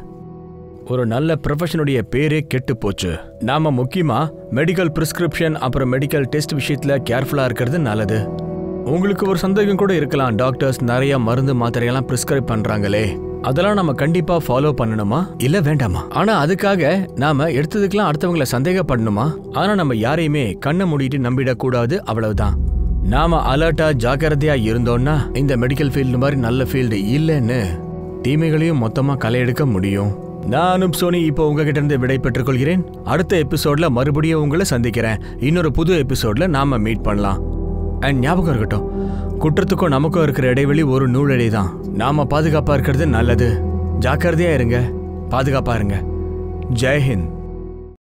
A: ஒரு நல்ல ப்ரொஃபஷனுடைய பேரே கெட்டு போச்சு. நாம முக்கியமா மெடிக்கல் பிரிஸ்கிரிப்ஷன் அப்புறம் மெடிக்கல் டெஸ்ட் விஷயத்துல கேர்ஃபுல்லா இருக்கிறது நல்லது. உங்களுக்கு ஒரு சந்தேகம் கூட இருக்கலாம், டாக்டர்ஸ் நிறைய மருந்து மாத்திரையெல்லாம் பிரிஸ்கிரைப் பண்றாங்களே, அதெல்லாம் நம்ம கண்டிப்பா ஃபாலோ பண்ணணுமா இல்ல வேண்டாமா? ஆனா அதுக்காக நாம எடுத்ததுக்கெல்லாம் அடுத்தவங்களை சந்தேகப்படணுமா? ஆனா நம்ம யாரையுமே கண்ணை மூடிட்டு நம்பிடக்கூடாது, அவ்வளவுதான். நாம அலர்ட்டா ஜாக்கிரதையா இருந்தோம்னா இந்த மெடிக்கல் ஃபீல்டு மாதிரி நல்ல ஃபீல்டு இல்லைன்னு தீமைகளையும் மொத்தமா களையெடுக்க முடியும். நானும் சோனி இப்போ உங்ககிட்ட இருந்து விடை பெற்றுக் கொள்கிறேன். அடுத்த எபிசோட்ல மறுபடியும் உங்களை சந்திக்கிறேன். இன்னொரு புது எபிசோட்ல நாம மீட் பண்ணலாம். அண்ட் ஞாபகம் இருக்கட்டும், குற்றத்துக்கும் நமக்கும் இருக்கிற இடைவெளி ஒரு நூலடி தான். நாம பாதுகாப்பா இருக்கிறது நல்லது. ஜாக்கிரதையா இருங்க, பாதுகாப்பா இருங்க. ஜெய் ஹிந்த்.